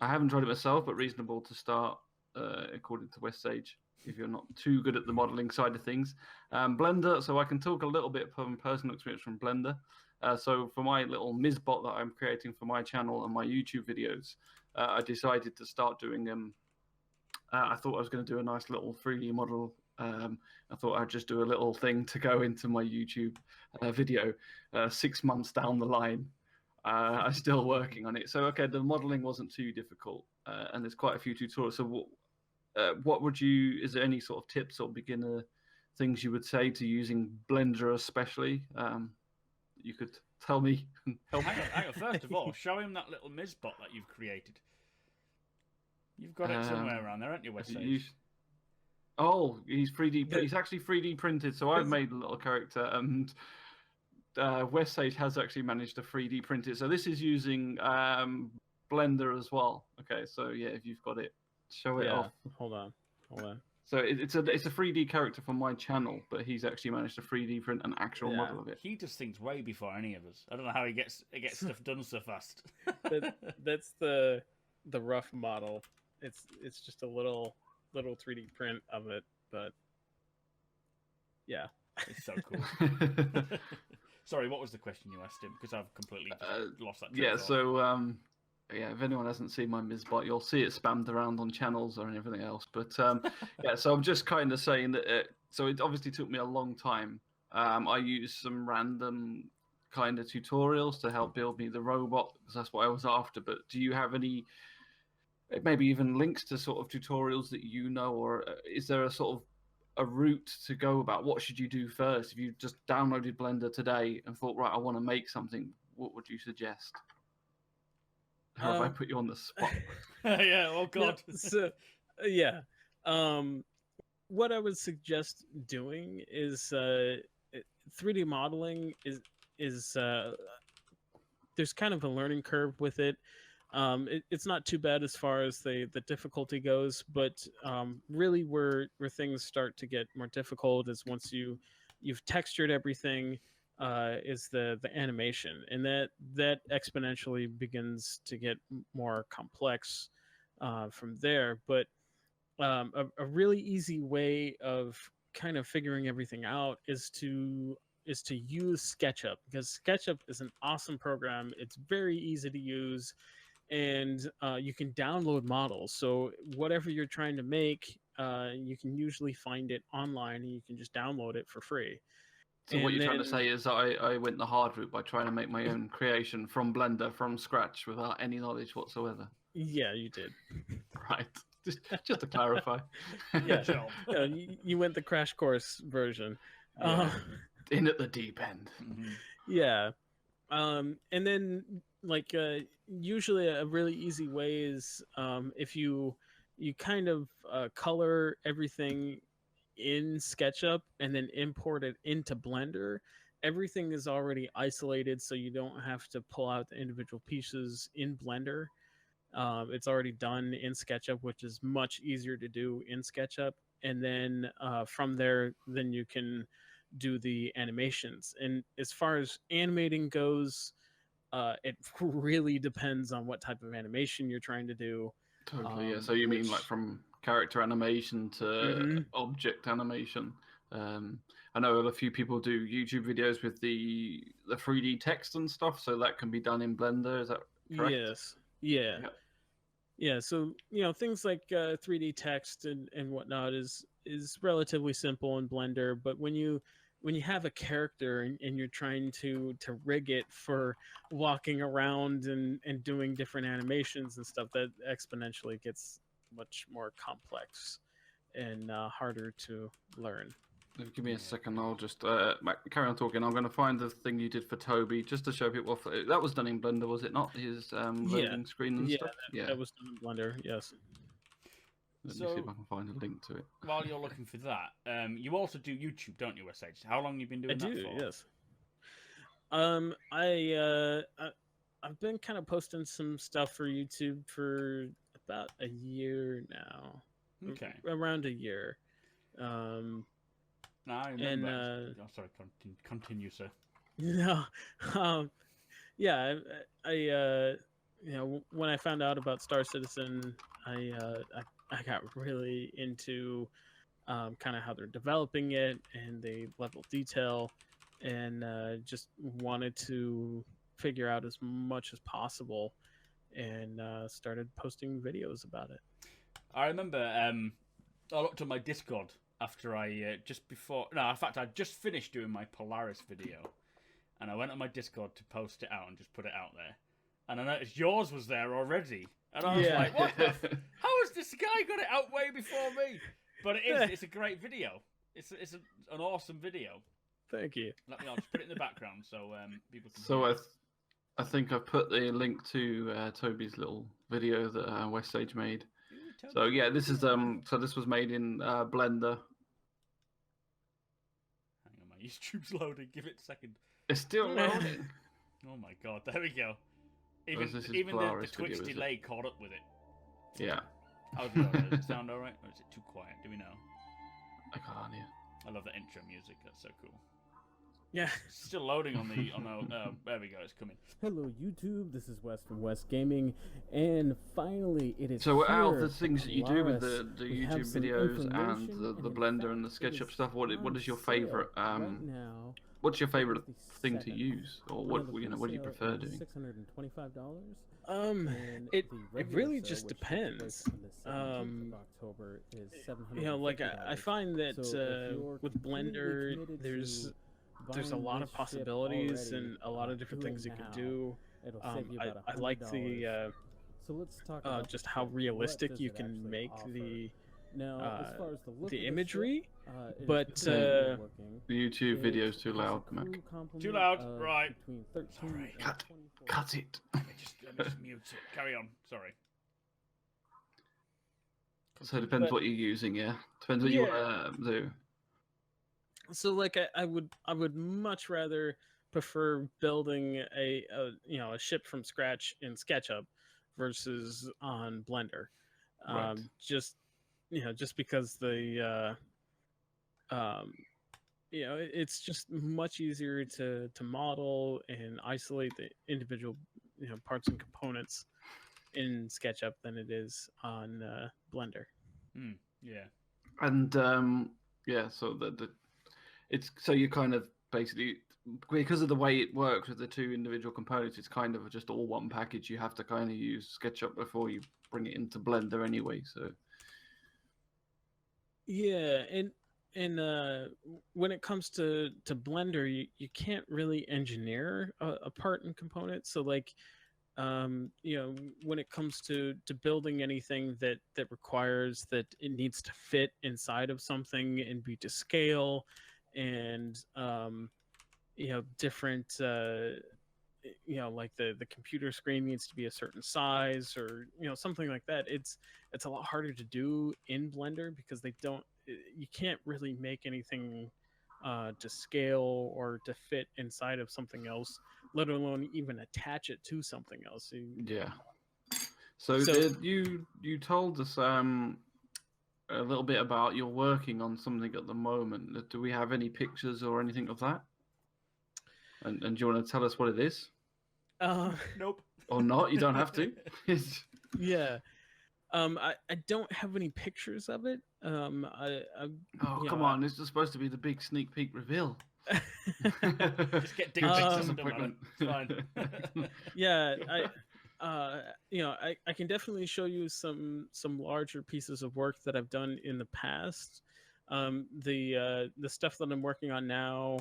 [SPEAKER 2] I haven't tried it myself, but reasonable to start according to WESTSAGE if you're not too good at the modeling side of things. Blender, so I can talk a little bit from personal experience from Blender. So for my little MYZBot that I'm creating for my channel and my YouTube videos, I decided to start doing them. I thought I was going to do a nice little 3D model. I thought I'd just do a little thing to go into my YouTube video. 6 months down the line, I'm still working on it. So, okay, the modeling wasn't too difficult, and there's quite a few tutorials. So what would you, is there any sort of tips or beginner things you would say to using Blender especially? You could tell me.
[SPEAKER 1] Hang on. First of all, show him that little MYZBot that you've created. You've got it somewhere around there, haven't you, WESTSAGE?
[SPEAKER 2] Oh, he's 3D. He's actually 3D printed. So I've made a little character, and WESTSAGE has actually managed to 3D print it. So this is using Blender as well. Okay, so yeah, if you've got it, show it off.
[SPEAKER 3] Hold on.
[SPEAKER 2] So it's a 3D character from my channel, but he's actually managed to 3D print an actual model of it.
[SPEAKER 1] He does things way before any of us. I don't know how he gets stuff done so fast.
[SPEAKER 3] That's the rough model. It's just a little 3D print of it, but Yeah.
[SPEAKER 1] It's so cool. Sorry, what was the question you asked him? Because I've completely lost that.
[SPEAKER 2] Yeah, so yeah, if anyone hasn't seen my MYZBot, you'll see it spammed around on channels or anything else. But yeah, so I'm just kind of saying that. So it obviously took me a long time. I used some random kind of tutorials to help build me the robot because that's what I was after. But do you have any, maybe even links to sort of tutorials that you know, or is there a sort of a route to go about what should you do first? If you just downloaded Blender today and thought, right, I want to make something, what would you suggest? Or have I put you on the spot?
[SPEAKER 1] Yeah, oh god.
[SPEAKER 3] No, so, yeah. What I would suggest doing is 3D modeling is there's kind of a learning curve with it. It's not too bad as far as the difficulty goes, but really where things start to get more difficult is once you've textured everything, is the animation, and that exponentially begins to get more complex from there. But a really easy way of kind of figuring everything out is to use SketchUp, because SketchUp is an awesome program. It's very easy to use, and you can download models. So whatever you're trying to make, you can usually find it online, and you can just download it for free.
[SPEAKER 2] So what you're trying to say is I went the hard route by trying to make my own creation from Blender from scratch without any knowledge whatsoever.
[SPEAKER 3] Yeah, you did.
[SPEAKER 2] Right. Just to clarify.
[SPEAKER 3] Yeah, you went the crash course version.
[SPEAKER 2] Yeah. In at the deep end.
[SPEAKER 1] Mm-hmm.
[SPEAKER 3] Yeah. And then like usually a really easy way is if you kind of color everything in SketchUp and then import it into Blender. Everything is already isolated, so you don't have to pull out the individual pieces in Blender. It's already done in SketchUp, which is much easier to do in SketchUp. And then from there, then you can do the animations. And as far as animating goes, it really depends on what type of animation you're trying to do.
[SPEAKER 2] Totally, yeah. So you mean like from character animation to object animation? I know a few people do YouTube videos with the 3D text and stuff, so that can be done in Blender. Is that correct?
[SPEAKER 3] Yes. Yeah. Yeah. So things like 3D text and whatnot is relatively simple in Blender, but when you have a character and you're trying to rig it for walking around and doing different animations and stuff, that exponentially gets much more complex and harder to learn.
[SPEAKER 2] Give me a second. I'll just carry on talking. I'm going to find the thing you did for Toby just to show people. That was done in Blender, was it not? His loading screen and stuff?
[SPEAKER 3] That was done in Blender, yes.
[SPEAKER 2] Let me see if I can find a link to it.
[SPEAKER 1] While you're looking for that, you also do YouTube, don't you, WESTSAGE? How long have you been doing that for?
[SPEAKER 3] Yes. I've been kind of posting some stuff for YouTube for about a year now.
[SPEAKER 1] Okay.
[SPEAKER 3] Around a year.
[SPEAKER 1] No, I remember. Sorry, continue, sir.
[SPEAKER 3] No, yeah, I when I found out about Star Citizen, I got really into kind of how they're developing it and the level of detail, and just wanted to figure out as much as possible, and started posting videos about it.
[SPEAKER 1] I remember I looked on my Discord after I I just finished doing my Polaris video, and I went on my Discord to post it out and just put it out there, and I noticed yours was there already, and I was like, "What? How has this guy got it out way before me?" But it's a great video. It's an awesome video.
[SPEAKER 3] Thank you.
[SPEAKER 1] I'll just put it in the background so people can.
[SPEAKER 2] So I think I've put the link to Toby's little video that WESTSAGE made. So yeah, this is so this was made in Blender.
[SPEAKER 1] Hang on, my YouTube's loading. Give it a second.
[SPEAKER 2] It's still loading.
[SPEAKER 1] Oh my god, there we go. Even
[SPEAKER 2] the
[SPEAKER 1] Twitch delay caught up with it.
[SPEAKER 2] Yeah.
[SPEAKER 1] How's it going? Does it sound alright? Or is it too quiet? Do we know?
[SPEAKER 2] I can't hear.
[SPEAKER 1] I love the intro music. That's so cool.
[SPEAKER 3] Yeah.
[SPEAKER 1] Still loading on the there we go, it's coming.
[SPEAKER 4] Hello YouTube, this is Wes from West Gaming, and finally it is
[SPEAKER 2] So
[SPEAKER 4] here.
[SPEAKER 2] out of the things that you do with
[SPEAKER 4] Polaris.
[SPEAKER 2] the
[SPEAKER 4] We have
[SPEAKER 2] YouTube
[SPEAKER 4] some
[SPEAKER 2] videos and
[SPEAKER 4] information,
[SPEAKER 2] the
[SPEAKER 4] in
[SPEAKER 2] Blender
[SPEAKER 4] fact,
[SPEAKER 2] and the
[SPEAKER 4] it
[SPEAKER 2] SketchUp
[SPEAKER 4] is
[SPEAKER 2] stuff, what is your
[SPEAKER 4] on sale
[SPEAKER 2] favorite
[SPEAKER 4] right now.
[SPEAKER 2] what's your favorite
[SPEAKER 4] It is the
[SPEAKER 2] thing to
[SPEAKER 4] 7th.
[SPEAKER 2] use, or
[SPEAKER 4] Right
[SPEAKER 2] what
[SPEAKER 4] now, the
[SPEAKER 2] what do you
[SPEAKER 4] pre-sale
[SPEAKER 2] prefer
[SPEAKER 4] is
[SPEAKER 2] doing?
[SPEAKER 4] $625.
[SPEAKER 3] It
[SPEAKER 4] the
[SPEAKER 3] it
[SPEAKER 4] regular
[SPEAKER 3] really
[SPEAKER 4] sale,
[SPEAKER 3] just
[SPEAKER 4] which takes place
[SPEAKER 3] depends.
[SPEAKER 4] on the 17th of October, is $750.
[SPEAKER 3] You know, like I find that
[SPEAKER 4] So if you're
[SPEAKER 3] with Blender,
[SPEAKER 4] completely committed
[SPEAKER 3] there's a
[SPEAKER 4] buying
[SPEAKER 3] lot
[SPEAKER 4] this
[SPEAKER 3] of
[SPEAKER 4] ship
[SPEAKER 3] possibilities
[SPEAKER 4] already,
[SPEAKER 3] and a lot of different
[SPEAKER 4] do it
[SPEAKER 3] things you can
[SPEAKER 4] now.
[SPEAKER 3] do.
[SPEAKER 4] It'll save you about
[SPEAKER 3] I like
[SPEAKER 4] $100. So let's talk about
[SPEAKER 3] just
[SPEAKER 4] the
[SPEAKER 3] how
[SPEAKER 4] ship.
[SPEAKER 3] realistic
[SPEAKER 4] What does
[SPEAKER 3] you
[SPEAKER 4] it
[SPEAKER 3] can
[SPEAKER 4] actually
[SPEAKER 3] make
[SPEAKER 4] offer?
[SPEAKER 3] the
[SPEAKER 4] Now, as far as the look of the
[SPEAKER 3] imagery,
[SPEAKER 4] ship, it
[SPEAKER 3] but
[SPEAKER 4] is pretty cool looking.
[SPEAKER 2] The YouTube video is too
[SPEAKER 4] It has a
[SPEAKER 2] loud, Mac.
[SPEAKER 4] crew complement
[SPEAKER 1] Too loud,
[SPEAKER 4] of
[SPEAKER 1] right.
[SPEAKER 4] Between 13
[SPEAKER 1] Sorry.
[SPEAKER 4] and
[SPEAKER 2] Cut.
[SPEAKER 4] 24.
[SPEAKER 2] Cut it.
[SPEAKER 1] Let me just mute it. Carry on. Sorry.
[SPEAKER 2] So it depends what you're using, yeah. Depends what you want to do.
[SPEAKER 3] So like I would much rather prefer building a ship from scratch in SketchUp versus on Blender.
[SPEAKER 2] Right.
[SPEAKER 3] Just because it's just much easier to model and isolate the individual parts and components in SketchUp than it is on Blender.
[SPEAKER 1] Yeah.
[SPEAKER 2] And so it's so you kind of basically, because of the way it works with the two individual components, it's kind of just all one package. You have to kind of use SketchUp before you bring it into Blender anyway. So
[SPEAKER 3] yeah, and when it comes to Blender, you can't really engineer a part and component. So like when it comes to building anything that requires that it needs to fit inside of something and be to scale, and different like the computer screen needs to be a certain size, or something like that, it's a lot harder to do in Blender because you can't really make anything to scale or to fit inside of something else, let alone even attach it to something else.
[SPEAKER 2] yeah. So you told us a little bit about you're working on something at the moment. Do we have any pictures or anything of that? And do you want to tell us what it is?
[SPEAKER 1] Nope.
[SPEAKER 2] Or not? You don't have to.
[SPEAKER 3] Yeah. I don't have any pictures of it. Come
[SPEAKER 2] on! This is supposed to be the big sneak peek reveal.
[SPEAKER 1] Just get dick pics and
[SPEAKER 2] equipment.
[SPEAKER 1] It's fine.
[SPEAKER 3] Yeah, I can definitely show you some larger pieces of work that I've done in the past. The stuff that I'm working on now,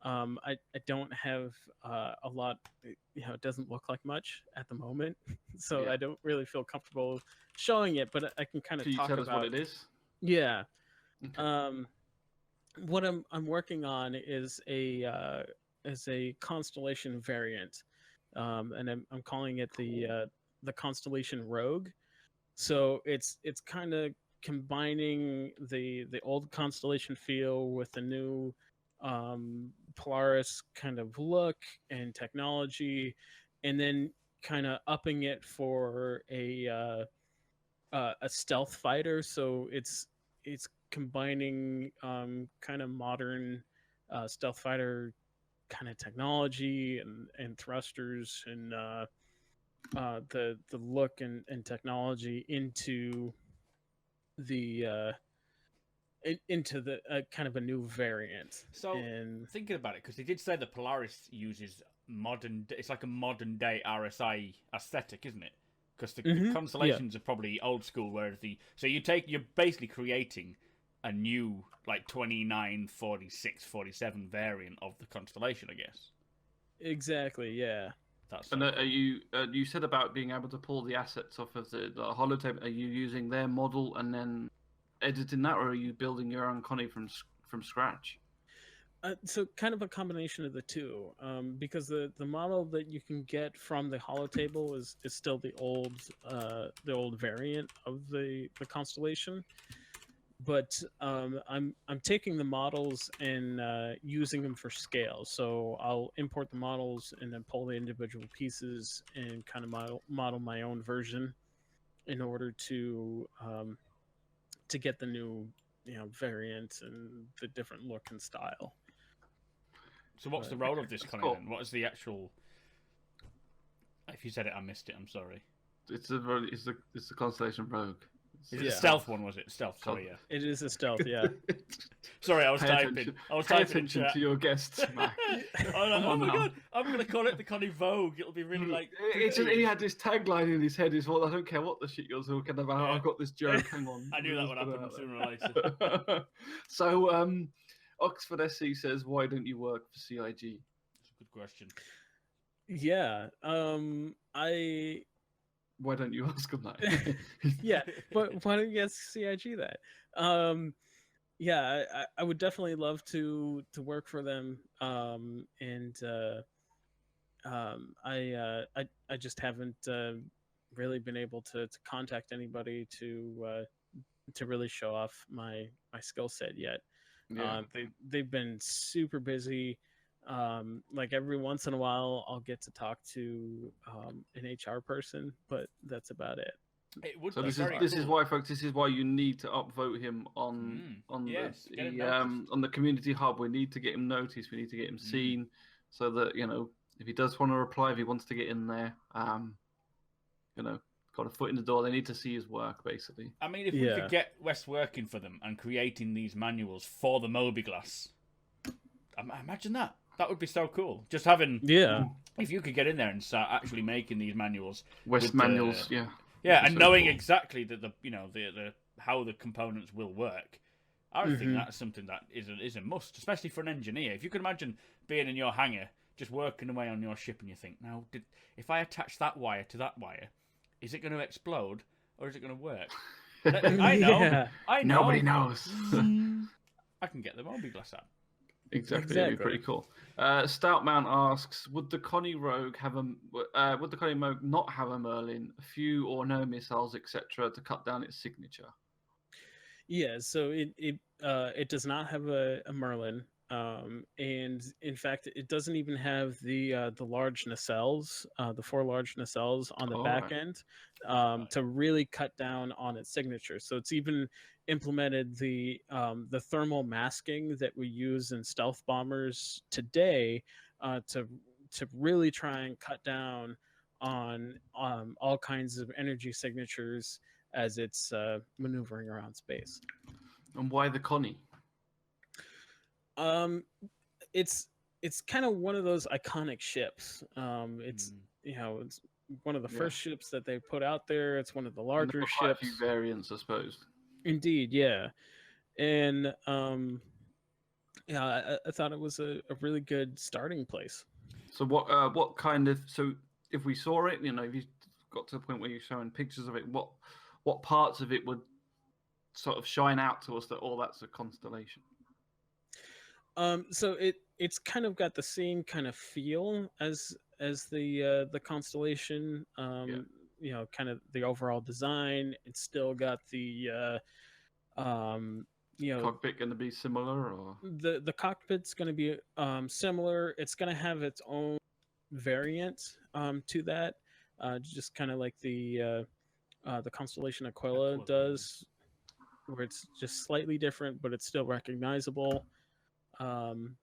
[SPEAKER 3] I don't have a lot. It doesn't look like much at the moment, so
[SPEAKER 2] Yeah.
[SPEAKER 3] I don't really feel comfortable showing it. But I can kind of talk
[SPEAKER 2] tell
[SPEAKER 3] about
[SPEAKER 2] us what it is.
[SPEAKER 3] Yeah.
[SPEAKER 2] Okay.
[SPEAKER 3] What I'm working on is a constellation variant, and I'm calling it the Constellation Rogue. So it's kind of combining the old Constellation feel with the new Polaris kind of look and technology, and then kind of upping it for a stealth fighter. So it's combining kind of modern stealth fighter kind of technology and thrusters and the look and technology into the kind of a new variant.
[SPEAKER 1] So thinking about it, because they did say the Polaris uses it's like a modern day RSI aesthetic, isn't it? Because the constellations are probably old school, whereas you're basically creating a new like 29, 46, 47 variant of the constellation, I guess.
[SPEAKER 3] Exactly, yeah.
[SPEAKER 2] That's and are you said about being able to pull the assets off of the holotape? Are you using their model and then editing that, or are you building your own Connie from scratch?
[SPEAKER 3] So kind of a combination of the two, because the model that you can get from the holotable is still the old variant of the constellation, but I'm taking the models and using them for scale. So I'll import the models and then pull the individual pieces and kind of model my own version in order to get the new variant and the different look and style.
[SPEAKER 1] So what's the role of this Connie
[SPEAKER 2] cool.
[SPEAKER 1] then? What is the actual? If you said it, I missed it. I'm sorry.
[SPEAKER 2] It's the Constellation Rogue.
[SPEAKER 1] Is it a stealth one? Was it stealth? Sorry, yeah.
[SPEAKER 3] It is a stealth, yeah.
[SPEAKER 1] Sorry, I was
[SPEAKER 2] Pay
[SPEAKER 1] typing.
[SPEAKER 2] attention.
[SPEAKER 1] I was
[SPEAKER 2] Pay
[SPEAKER 1] typing
[SPEAKER 2] attention to your guests, Mac.
[SPEAKER 1] Oh my god! I'm gonna call it the Connie Vogue. It'll be really like.
[SPEAKER 2] He had this tagline in his head. He's well, I don't care what the shit you're talking about.
[SPEAKER 1] Yeah.
[SPEAKER 2] I've got this joke. Hang on.
[SPEAKER 1] I knew that would happen sooner or later.
[SPEAKER 2] So, Oxford SC says, "Why don't you work for CIG?"
[SPEAKER 1] That's a good question.
[SPEAKER 3] Yeah.
[SPEAKER 2] Why don't you ask him that?
[SPEAKER 3] Yeah, but why don't you ask CIG that? Yeah, I would definitely love to work for them. I just haven't really been able to contact anybody to really show off my skill set yet.
[SPEAKER 2] Yeah.
[SPEAKER 3] They've been super busy. Like every once in a while, I'll get to talk to an HR person, but that's about it.
[SPEAKER 1] It would
[SPEAKER 2] So
[SPEAKER 1] be
[SPEAKER 2] this is why, folks. This is why you need to upvote him on the community hub. We need to get him noticed. We need to get him seen, so that if he does want to reply, if he wants to get in there, got a foot in the door. They need to see his work, basically.
[SPEAKER 1] I mean, if we could get Wes working for them and creating these manuals for the Mobiglass, imagine that. That would be so cool. Just having, if you could get in there and start actually making these manuals,
[SPEAKER 2] West manuals,
[SPEAKER 1] and so knowing exactly that the how the components will work. I would think that's something that is a must, especially for an engineer. If you can imagine being in your hangar, just working away on your ship, and you think, now, if I attach that wire to that wire, is it going to explode or is it going to work? I know. I know.
[SPEAKER 2] Nobody knows.
[SPEAKER 1] I can get the Mobiglass out.
[SPEAKER 2] Exactly, that'd be pretty cool. Stoutman asks, would the Connie Rogue would the Connie Rogue not have a Merlin, a few or no missiles, etc., to cut down its signature?
[SPEAKER 3] Yeah, so it does not have a Merlin, and in fact, it doesn't even have the large nacelles, the 4 large nacelles on the back end, to really cut down on its signature. So it's even implemented the thermal masking that we use in stealth bombers today, to really try and cut down on all kinds of energy signatures as it's maneuvering around space.
[SPEAKER 2] And why the Connie?
[SPEAKER 3] It's kind of one of those iconic ships. It's it's one of the first ships that they put out there. It's one of the larger ships.
[SPEAKER 2] Quite a few variants, I suppose.
[SPEAKER 3] Indeed, yeah. And I thought it was a really good starting place.
[SPEAKER 2] So what kind of, so if we saw it, if you got to the point where you're showing pictures of it, what parts of it would sort of shine out to us that that's a constellation?
[SPEAKER 3] So it's kind of got the same kind of feel as the constellation. Kind of the overall design. It's still got the
[SPEAKER 2] cockpit going to be similar, or
[SPEAKER 3] the cockpit's going to be similar. It's going to have its own variant to that, just kind of like the Constellation Aquila does, where it's just slightly different, but it's still recognizable. And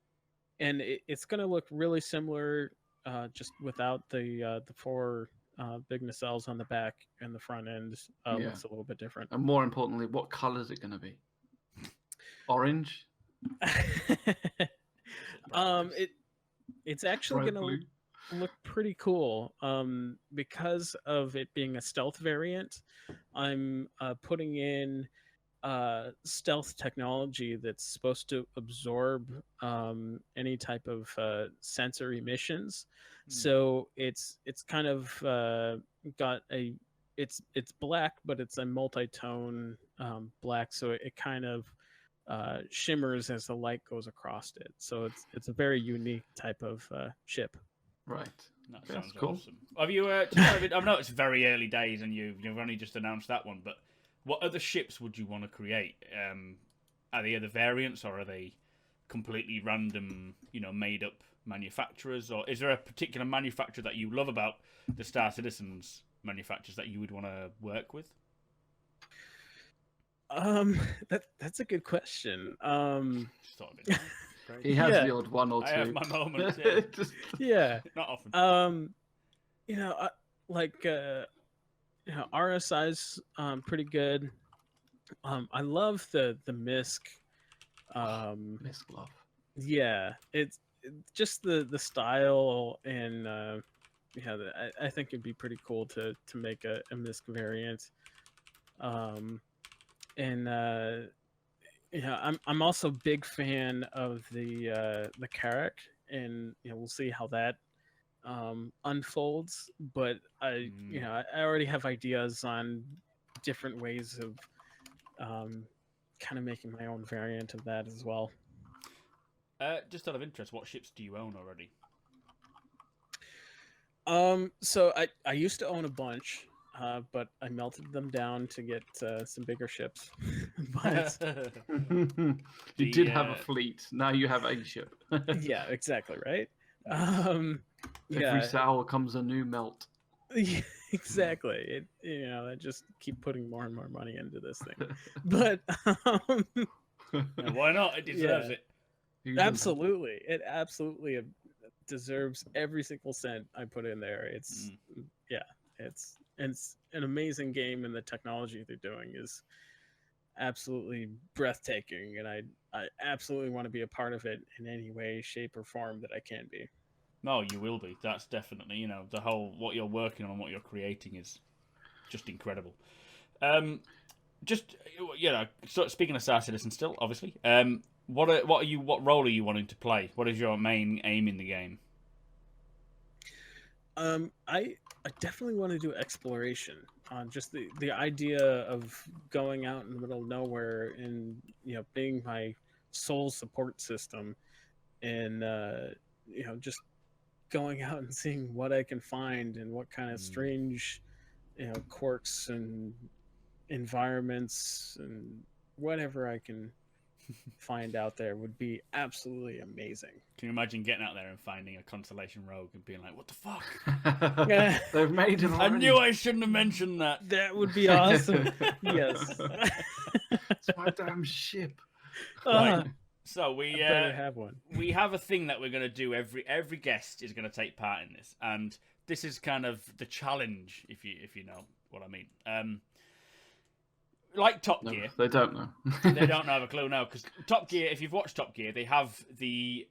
[SPEAKER 3] it's going to look really similar, just without the 4 big nacelles on the back, and the front end looks a little bit different.
[SPEAKER 2] And more importantly, what color is it going to be? Orange?
[SPEAKER 3] It's actually going to look pretty cool. Because of it being a stealth variant, I'm putting in stealth technology that's supposed to absorb any type of sensor emissions. So it's kind of got it's black, but it's a multi-tone black, so it kind of shimmers as the light goes across it. So it's a very unique type of ship.
[SPEAKER 1] That sounds cool. Awesome. Have you? I know it's very early days, and you've only just announced that one, but what other ships would you want to create? Are they other variants, or are they completely random, made up manufacturers? Or is there a particular manufacturer that you love about the Star Citizens manufacturers that you would want to work with?
[SPEAKER 3] That's a good question.
[SPEAKER 1] Just thought of it.
[SPEAKER 2] He has the odd one or two.
[SPEAKER 1] I have my moments.
[SPEAKER 3] Yeah.
[SPEAKER 1] Not often.
[SPEAKER 3] You know, RSI's pretty good. I love the MISC.
[SPEAKER 2] MISC love.
[SPEAKER 3] Yeah, it's just the style, and I think it'd be pretty cool to make a MISC variant. I'm also a big fan of the Carrack, and we'll see how that unfolds. But I already have ideas on different ways of kind of making my own variant of that as well.
[SPEAKER 1] Just out of interest, what ships do you own already?
[SPEAKER 3] So I used to own a bunch, but I melted them down to get some bigger ships. But
[SPEAKER 2] you did have a fleet. Now you have a ship.
[SPEAKER 3] Yeah, exactly, right?
[SPEAKER 2] Every hour comes a new melt.
[SPEAKER 3] Yeah, exactly. I just keep putting more and more money into this thing. But
[SPEAKER 1] why not? It deserves it.
[SPEAKER 3] Absolutely. It absolutely deserves every single cent I put in there. It's an amazing game, and the technology they're doing is absolutely breathtaking, and I absolutely want to be a part of it in any way, shape, or form that I can be.
[SPEAKER 1] No, you will be. That's definitely, the whole, what you're working on and what you're creating is just incredible. So speaking of Star Citizen still, obviously, what role are you wanting to play? What is your main aim in the game?
[SPEAKER 3] I definitely want to do exploration. Just the idea of going out in the middle of nowhere and being my sole support system, and just going out and seeing what I can find and what kind of strange quirks and environments and whatever I can find out there would be absolutely amazing.
[SPEAKER 1] Can you imagine getting out there and finding a Constellation Rogue and being like, what the fuck?
[SPEAKER 2] They've made it already.
[SPEAKER 1] I knew I shouldn't have mentioned that.
[SPEAKER 3] That would be awesome. Yes.
[SPEAKER 2] It's my damn ship.
[SPEAKER 1] Right. So we
[SPEAKER 3] better have one.
[SPEAKER 1] We have a thing that we're going to do. Every guest is going to take part in this, and this is kind of the challenge, if you know what I mean. Like Top Gear.
[SPEAKER 2] They don't know.
[SPEAKER 1] They don't have a clue now, because Top Gear, if you've watched Top Gear, they have the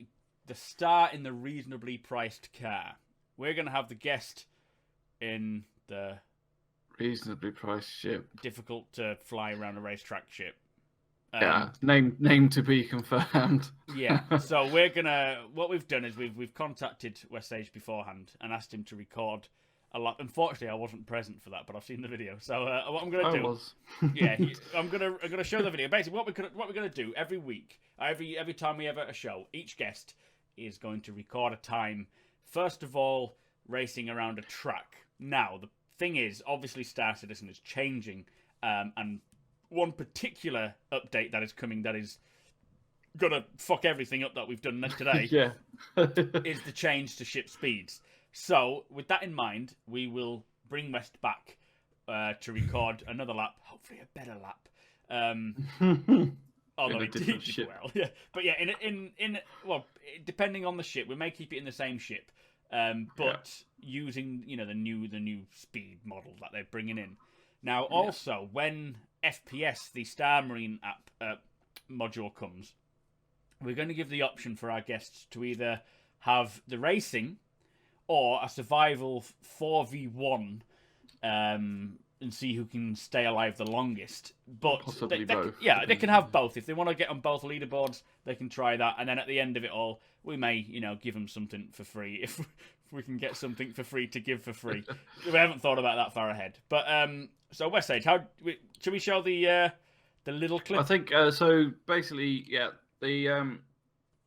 [SPEAKER 1] star in the reasonably priced car. We're going to have the guest in the
[SPEAKER 2] reasonably priced ship.
[SPEAKER 1] Difficult to fly around a racetrack ship.
[SPEAKER 2] Name to be confirmed.
[SPEAKER 1] Yeah. So what we've done is we've contacted WESTSAGE beforehand and asked him to record a lot. Unfortunately, I wasn't present for that, but I've seen the video. So what I'm going to do, I'm going to show the video. Basically, what we're going to do every week, every time we have a show, each guest is going to record a time. First of all, racing around a track. Now, the thing is, obviously, Star Citizen is changing, and one particular update that is coming that is gonna fuck everything up that we've done today is the change to ship speeds. So with that in mind, we will bring West back to record another lap, hopefully a better lap. Although he did well, yeah. But yeah, well, depending on the ship, we may keep it in the same ship, but using the new speed model that they're bringing in. Now, also when FPS, the Star Marine app module comes, we're going to give the option for our guests to either have the racing or a survival 4v1 and see who can stay alive the longest. But
[SPEAKER 2] possibly both.
[SPEAKER 1] They can have both. If they want to get on both leaderboards, they can try that. And then at the end of it all, we may, give them something for free if we can get something for free to give for free. We haven't thought about that far ahead. But so WESTSAGE, should we show the little clip?
[SPEAKER 2] I think so. Basically,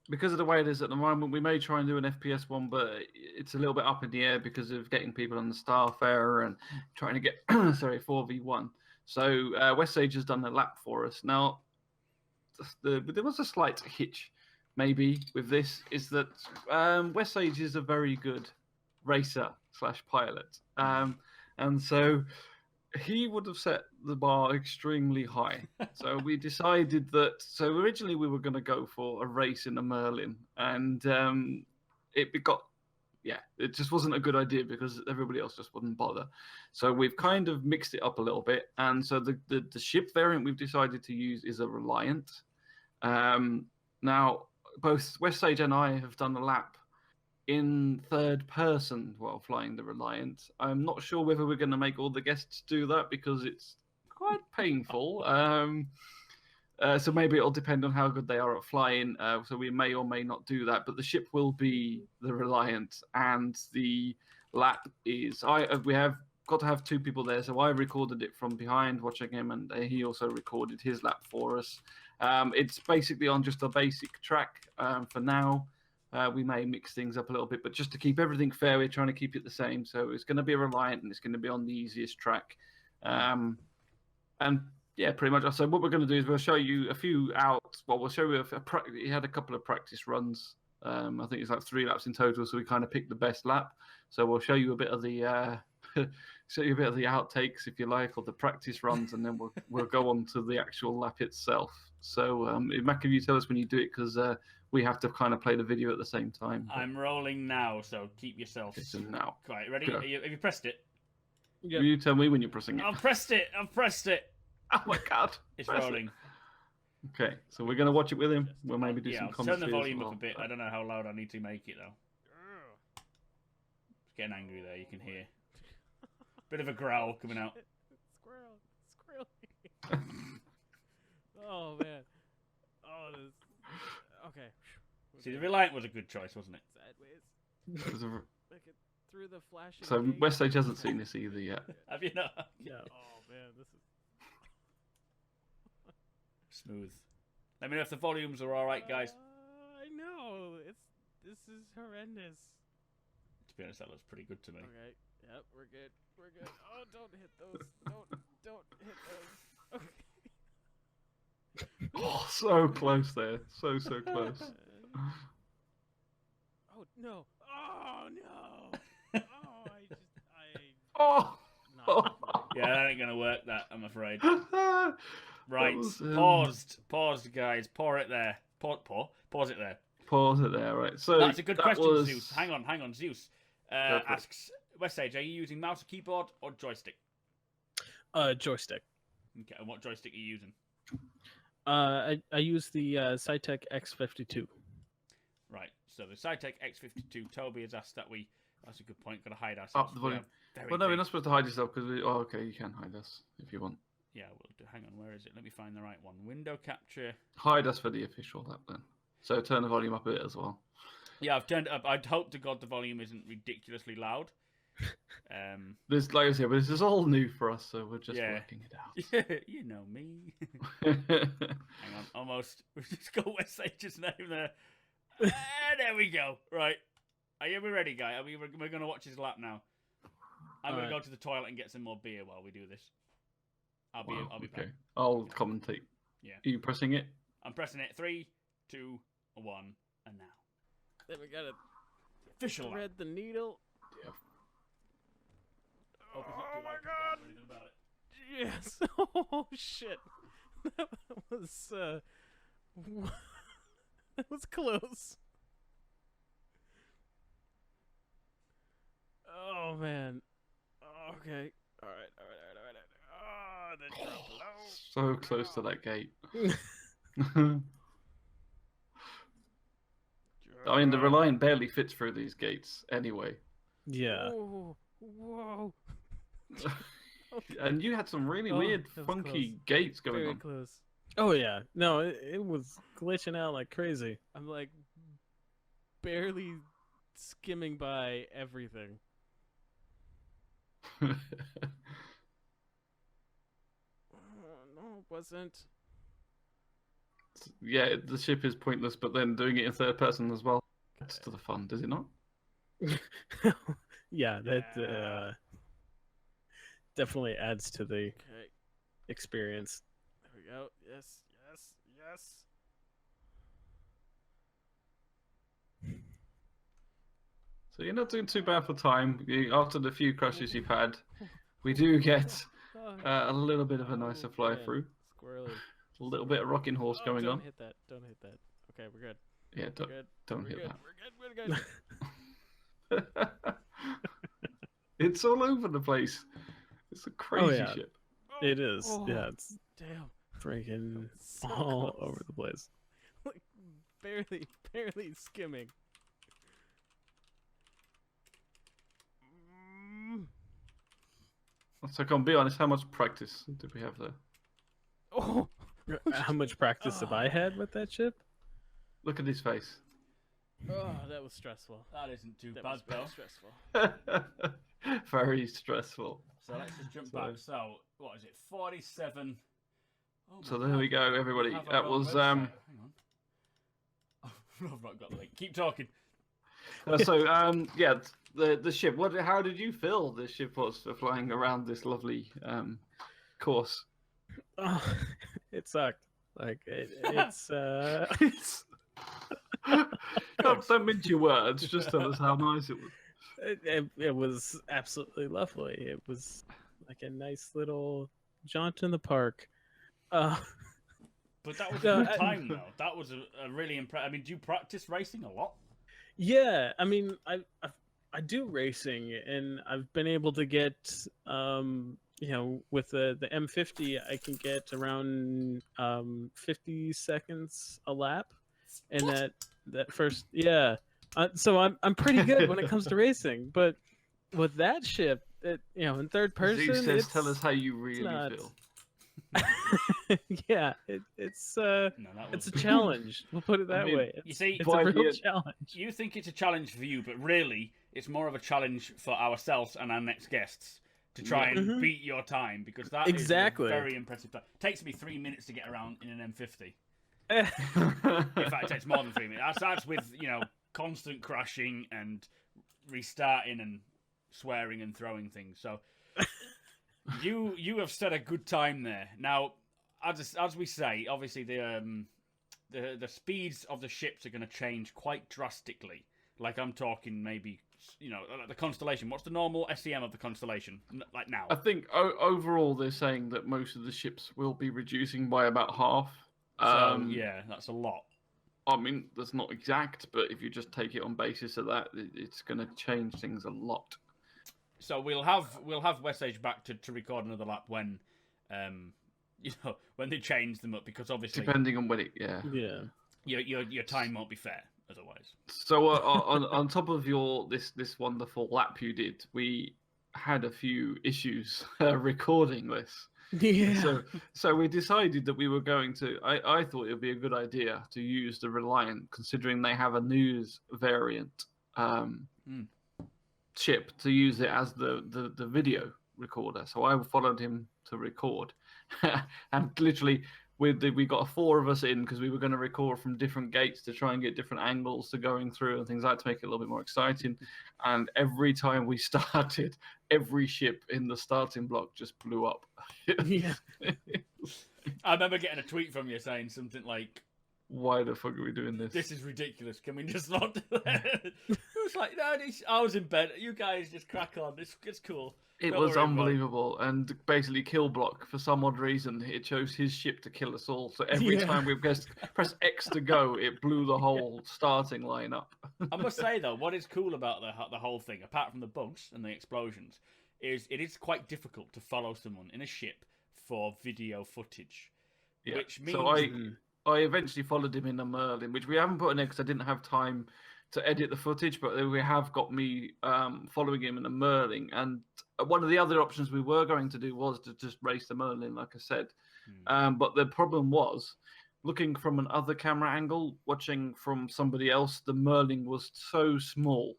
[SPEAKER 2] because of the way it is at the moment, we may try and do an FPS one, but it's a little bit up in the air because of getting people on the Starfarer and trying to get 4v1. So WESTSAGE has done a lap for us. Now, there was a slight hitch, maybe, with this, is that WESTSAGE is a very good racer / pilot, and so he would have set the bar extremely high. So we decided that. So originally we were going to go for a race in a Merlin, and it got. Yeah, it just wasn't a good idea because everybody else just wouldn't bother. So we've kind of mixed it up a little bit, and so the ship variant we've decided to use is a Reliant. Now, both WESTSAGE and I have done a lap in third person while flying the Reliant. I'm not sure whether we're going to make all the guests do that because it's quite painful. So maybe it'll depend on how good they are at flying. So we may or may not do that. But the ship will be the Reliant, and the lap is we have got to have two people there. So I recorded it from behind, watching him, and he also recorded his lap for us. It's basically on just a basic track for now. We may mix things up a little bit, but just to keep everything fair, we're trying to keep it the same. So it's going to be a Reliant, and it's going to be on the easiest track. And yeah, pretty much. So what we're going to do is we'll show you a few out. Well, we'll show you he had a couple of practice runs. I think it's like 3 laps in total. So we kind of picked the best lap. So we'll show you a bit of the outtakes, if you like, or the practice runs, and then we'll go on to the actual lap itself. So Mac, if you tell us when you do it, because we have to kind of play the video at the same time.
[SPEAKER 1] I'm rolling now, so keep yourself.
[SPEAKER 2] Okay, so now.
[SPEAKER 1] Right, ready? Have you pressed it?
[SPEAKER 3] Yep.
[SPEAKER 2] You tell me when you're pressing it.
[SPEAKER 1] I've pressed it.
[SPEAKER 2] Oh my god!
[SPEAKER 1] It's rolling.
[SPEAKER 2] Okay, so we're gonna watch it with him. We'll maybe do some
[SPEAKER 1] I'll
[SPEAKER 2] commentary.
[SPEAKER 1] turn the volume
[SPEAKER 2] well.
[SPEAKER 1] up a bit. I don't know how loud I need to make it though. It's getting angry there. You can hear. Bit of a growl coming out.
[SPEAKER 4] Squirrel. Oh man. Oh, this. Okay.
[SPEAKER 1] See, the Reliant was a good choice, wasn't it?
[SPEAKER 4] Sideways. Look at through the flashing.
[SPEAKER 2] So
[SPEAKER 4] gate.
[SPEAKER 2] WESTSAGE hasn't seen this either yet.
[SPEAKER 1] Have you not?
[SPEAKER 4] No. Oh man, this is.
[SPEAKER 1] Smooth. Let me know if the volumes are all right, guys.
[SPEAKER 4] I know. This is horrendous.
[SPEAKER 1] To be honest, that looks pretty good to me.
[SPEAKER 4] Okay. Yep, we're good. We're good. Oh, don't hit those. Don't hit those. Okay.
[SPEAKER 2] Oh, so close there. So close.
[SPEAKER 4] Oh no. Oh no. Oh,
[SPEAKER 2] Oh!
[SPEAKER 1] Yeah, that ain't gonna work. That I'm afraid.
[SPEAKER 2] That
[SPEAKER 1] Right,
[SPEAKER 2] was,
[SPEAKER 1] paused, guys. Pause it there. Pause it there.
[SPEAKER 2] Pause it there, right? So
[SPEAKER 1] That's a good question,
[SPEAKER 2] was...
[SPEAKER 1] Zeus. Hang on, Zeus. Asks WESTSAGE, are you using mouse or keyboard or joystick?
[SPEAKER 3] Joystick.
[SPEAKER 1] Okay, and what joystick are you using?
[SPEAKER 3] I use the Cytec X52.
[SPEAKER 1] Right, so the Cytec X52. Toby has asked that we. That's a good point. Got to hide ourselves.
[SPEAKER 2] Up the volume. Well, no, we're not supposed to hide yourself because we. Oh, okay, you can hide us if you want.
[SPEAKER 1] Yeah, we'll do. Hang on, where is it? Let me find the right one. Window capture.
[SPEAKER 2] Hide us for the official lap then. So turn the volume up a bit as well.
[SPEAKER 1] Yeah, I've turned it up. I'd hope to God the volume isn't ridiculously loud.
[SPEAKER 2] This, like I said, this is all new for us, so we're just working it out.
[SPEAKER 1] You know me. Hang on, almost. We just got WESTSAGE's name there. There we go. Right. Are you ready, guy? We're going to watch his lap now. I'm going to go to the toilet and get some more beer while we do this. I'll be
[SPEAKER 2] okay.
[SPEAKER 1] back.
[SPEAKER 2] I'll commentate.
[SPEAKER 1] Yeah.
[SPEAKER 2] Are you pressing it?
[SPEAKER 1] I'm pressing it. 3, 2, 1, and now.
[SPEAKER 4] Then we gotta
[SPEAKER 1] Official
[SPEAKER 4] thread the needle.
[SPEAKER 2] Yeah.
[SPEAKER 1] Oh
[SPEAKER 4] my god! Yes. Oh shit. That was that was close. Oh man. Okay. All right. Oh, the drop low.
[SPEAKER 2] So close to that gate. I mean, the Reliant barely fits through these gates anyway.
[SPEAKER 3] Yeah.
[SPEAKER 4] Whoa.
[SPEAKER 2] And you had some really weird, funky gates going
[SPEAKER 4] Very
[SPEAKER 2] on.
[SPEAKER 4] close.
[SPEAKER 3] Oh yeah. No, it was glitching out like crazy.
[SPEAKER 4] I'm like barely skimming by everything. No, it wasn't.
[SPEAKER 2] Yeah, the ship is pointless, but then doing it in third person as well adds to the fun, does it not?
[SPEAKER 3] Yeah, that definitely adds to the experience.
[SPEAKER 4] There we go. Yes.
[SPEAKER 2] So you're not doing too bad for time. After the few crashes you've had, we do get a little bit of a nicer fly
[SPEAKER 4] man.
[SPEAKER 2] through.
[SPEAKER 4] Squirrely.
[SPEAKER 2] A little bit of rocking horse going
[SPEAKER 4] don't
[SPEAKER 2] on.
[SPEAKER 4] hit that. Don't hit that. Okay, we're good.
[SPEAKER 2] Yeah, don't
[SPEAKER 4] We're
[SPEAKER 2] hit
[SPEAKER 4] good.
[SPEAKER 2] that.
[SPEAKER 4] We're good. We're good.
[SPEAKER 2] It's all over the place. It's a crazy ship.
[SPEAKER 3] It is.
[SPEAKER 4] Oh,
[SPEAKER 3] Yeah, it's
[SPEAKER 4] damn.
[SPEAKER 3] freaking
[SPEAKER 4] So
[SPEAKER 3] all
[SPEAKER 4] close.
[SPEAKER 3] over the place.
[SPEAKER 4] Like barely skimming.
[SPEAKER 2] So, come be honest, how much practice did we have there?
[SPEAKER 4] Oh,
[SPEAKER 3] How much practice have I had with that ship?
[SPEAKER 2] Look at his face.
[SPEAKER 4] oh, that was stressful.
[SPEAKER 1] That isn't too
[SPEAKER 4] That
[SPEAKER 1] bad,
[SPEAKER 4] was very
[SPEAKER 1] though.
[SPEAKER 4] stressful.
[SPEAKER 2] Very stressful.
[SPEAKER 1] So let's just jump back. So, what is it? 47. Oh my
[SPEAKER 2] So there
[SPEAKER 1] God.
[SPEAKER 2] we go, everybody.
[SPEAKER 1] We have our
[SPEAKER 2] That
[SPEAKER 1] own
[SPEAKER 2] was
[SPEAKER 1] website. Hang on. Oh, I've not got the link. Keep talking.
[SPEAKER 2] yeah, the ship. How did you feel the ship was for flying around this lovely course?
[SPEAKER 3] Oh, it sucked. Like it's
[SPEAKER 2] Don't mince your words. Just tell us how nice it was.
[SPEAKER 3] it was absolutely lovely. It was like a nice little jaunt in the park.
[SPEAKER 1] But that was a good time, though. That was a really impressive. I mean, do you practice racing a lot?
[SPEAKER 3] Yeah, I mean, I do racing, and I've been able to get, with the M50, I can get around 50 seconds a lap, and that first, yeah. So I'm pretty good when it comes to racing, but with that ship, in third person,
[SPEAKER 2] Says, tell us how you really feel.
[SPEAKER 3] Yeah, it's a challenge. We'll put it that way.
[SPEAKER 1] You see,
[SPEAKER 3] it's a real challenge.
[SPEAKER 1] You think it's a challenge for you, but really, it's more of a challenge for ourselves and our next guests to try and beat your time, because that is a very impressive time. It takes me 3 minutes to get around in an M50. In fact, it takes more than 3 minutes. That's with constant crashing and restarting and swearing and throwing things. So. You have set a good time there. Now, as we say, obviously the speeds of the ships are going to change quite drastically. Like I'm talking maybe, like the Constellation. What's the normal SEM of the Constellation like now?
[SPEAKER 2] I think overall they're saying that most of the ships will be reducing by about half.
[SPEAKER 1] So yeah, that's a lot.
[SPEAKER 2] I mean, that's not exact, but if you just take it on basis of that, it's going to change things a lot.
[SPEAKER 1] So we'll have WESTSAGE back to record another lap when, when they change them up, because obviously
[SPEAKER 2] depending on when
[SPEAKER 1] your time won't be fair otherwise.
[SPEAKER 2] So on top of this wonderful lap you did, we had a few issues recording this.
[SPEAKER 3] Yeah.
[SPEAKER 2] So we decided that we were going to. I thought it would be a good idea to use the Reliant, considering they have a news variant. Chip to use it as the video recorder. So I followed him to record, and literally we got 4 of us in because we were going to record from different gates to try and get different angles to going through and things like that to make it a little bit more exciting. And every time we started, every ship in the starting block just blew up.
[SPEAKER 3] Yeah.
[SPEAKER 1] I remember getting a tweet from you saying something like,
[SPEAKER 2] why the fuck are we doing this?
[SPEAKER 1] This is ridiculous. Can we just not do that? It was like, no, I was in bed. You guys just crack on. It's cool.
[SPEAKER 2] It was unbelievable. And basically, Kill Block, for some odd reason, it chose his ship to kill us all. So every time we pressed X to go, it blew the whole starting line up.
[SPEAKER 1] I must say, though, what is cool about the whole thing, apart from the bugs and the explosions, is it is quite difficult to follow someone in a ship for video footage.
[SPEAKER 2] Yeah.
[SPEAKER 1] Which means...
[SPEAKER 2] So I eventually followed him in a Merlin, which we haven't put in there because I didn't have time to edit the footage, but we have got me following him in a Merlin. And one of the other options we were going to do was to just race the Merlin, like I said. But the problem was, looking from another camera angle, watching from somebody else, the Merlin was so small.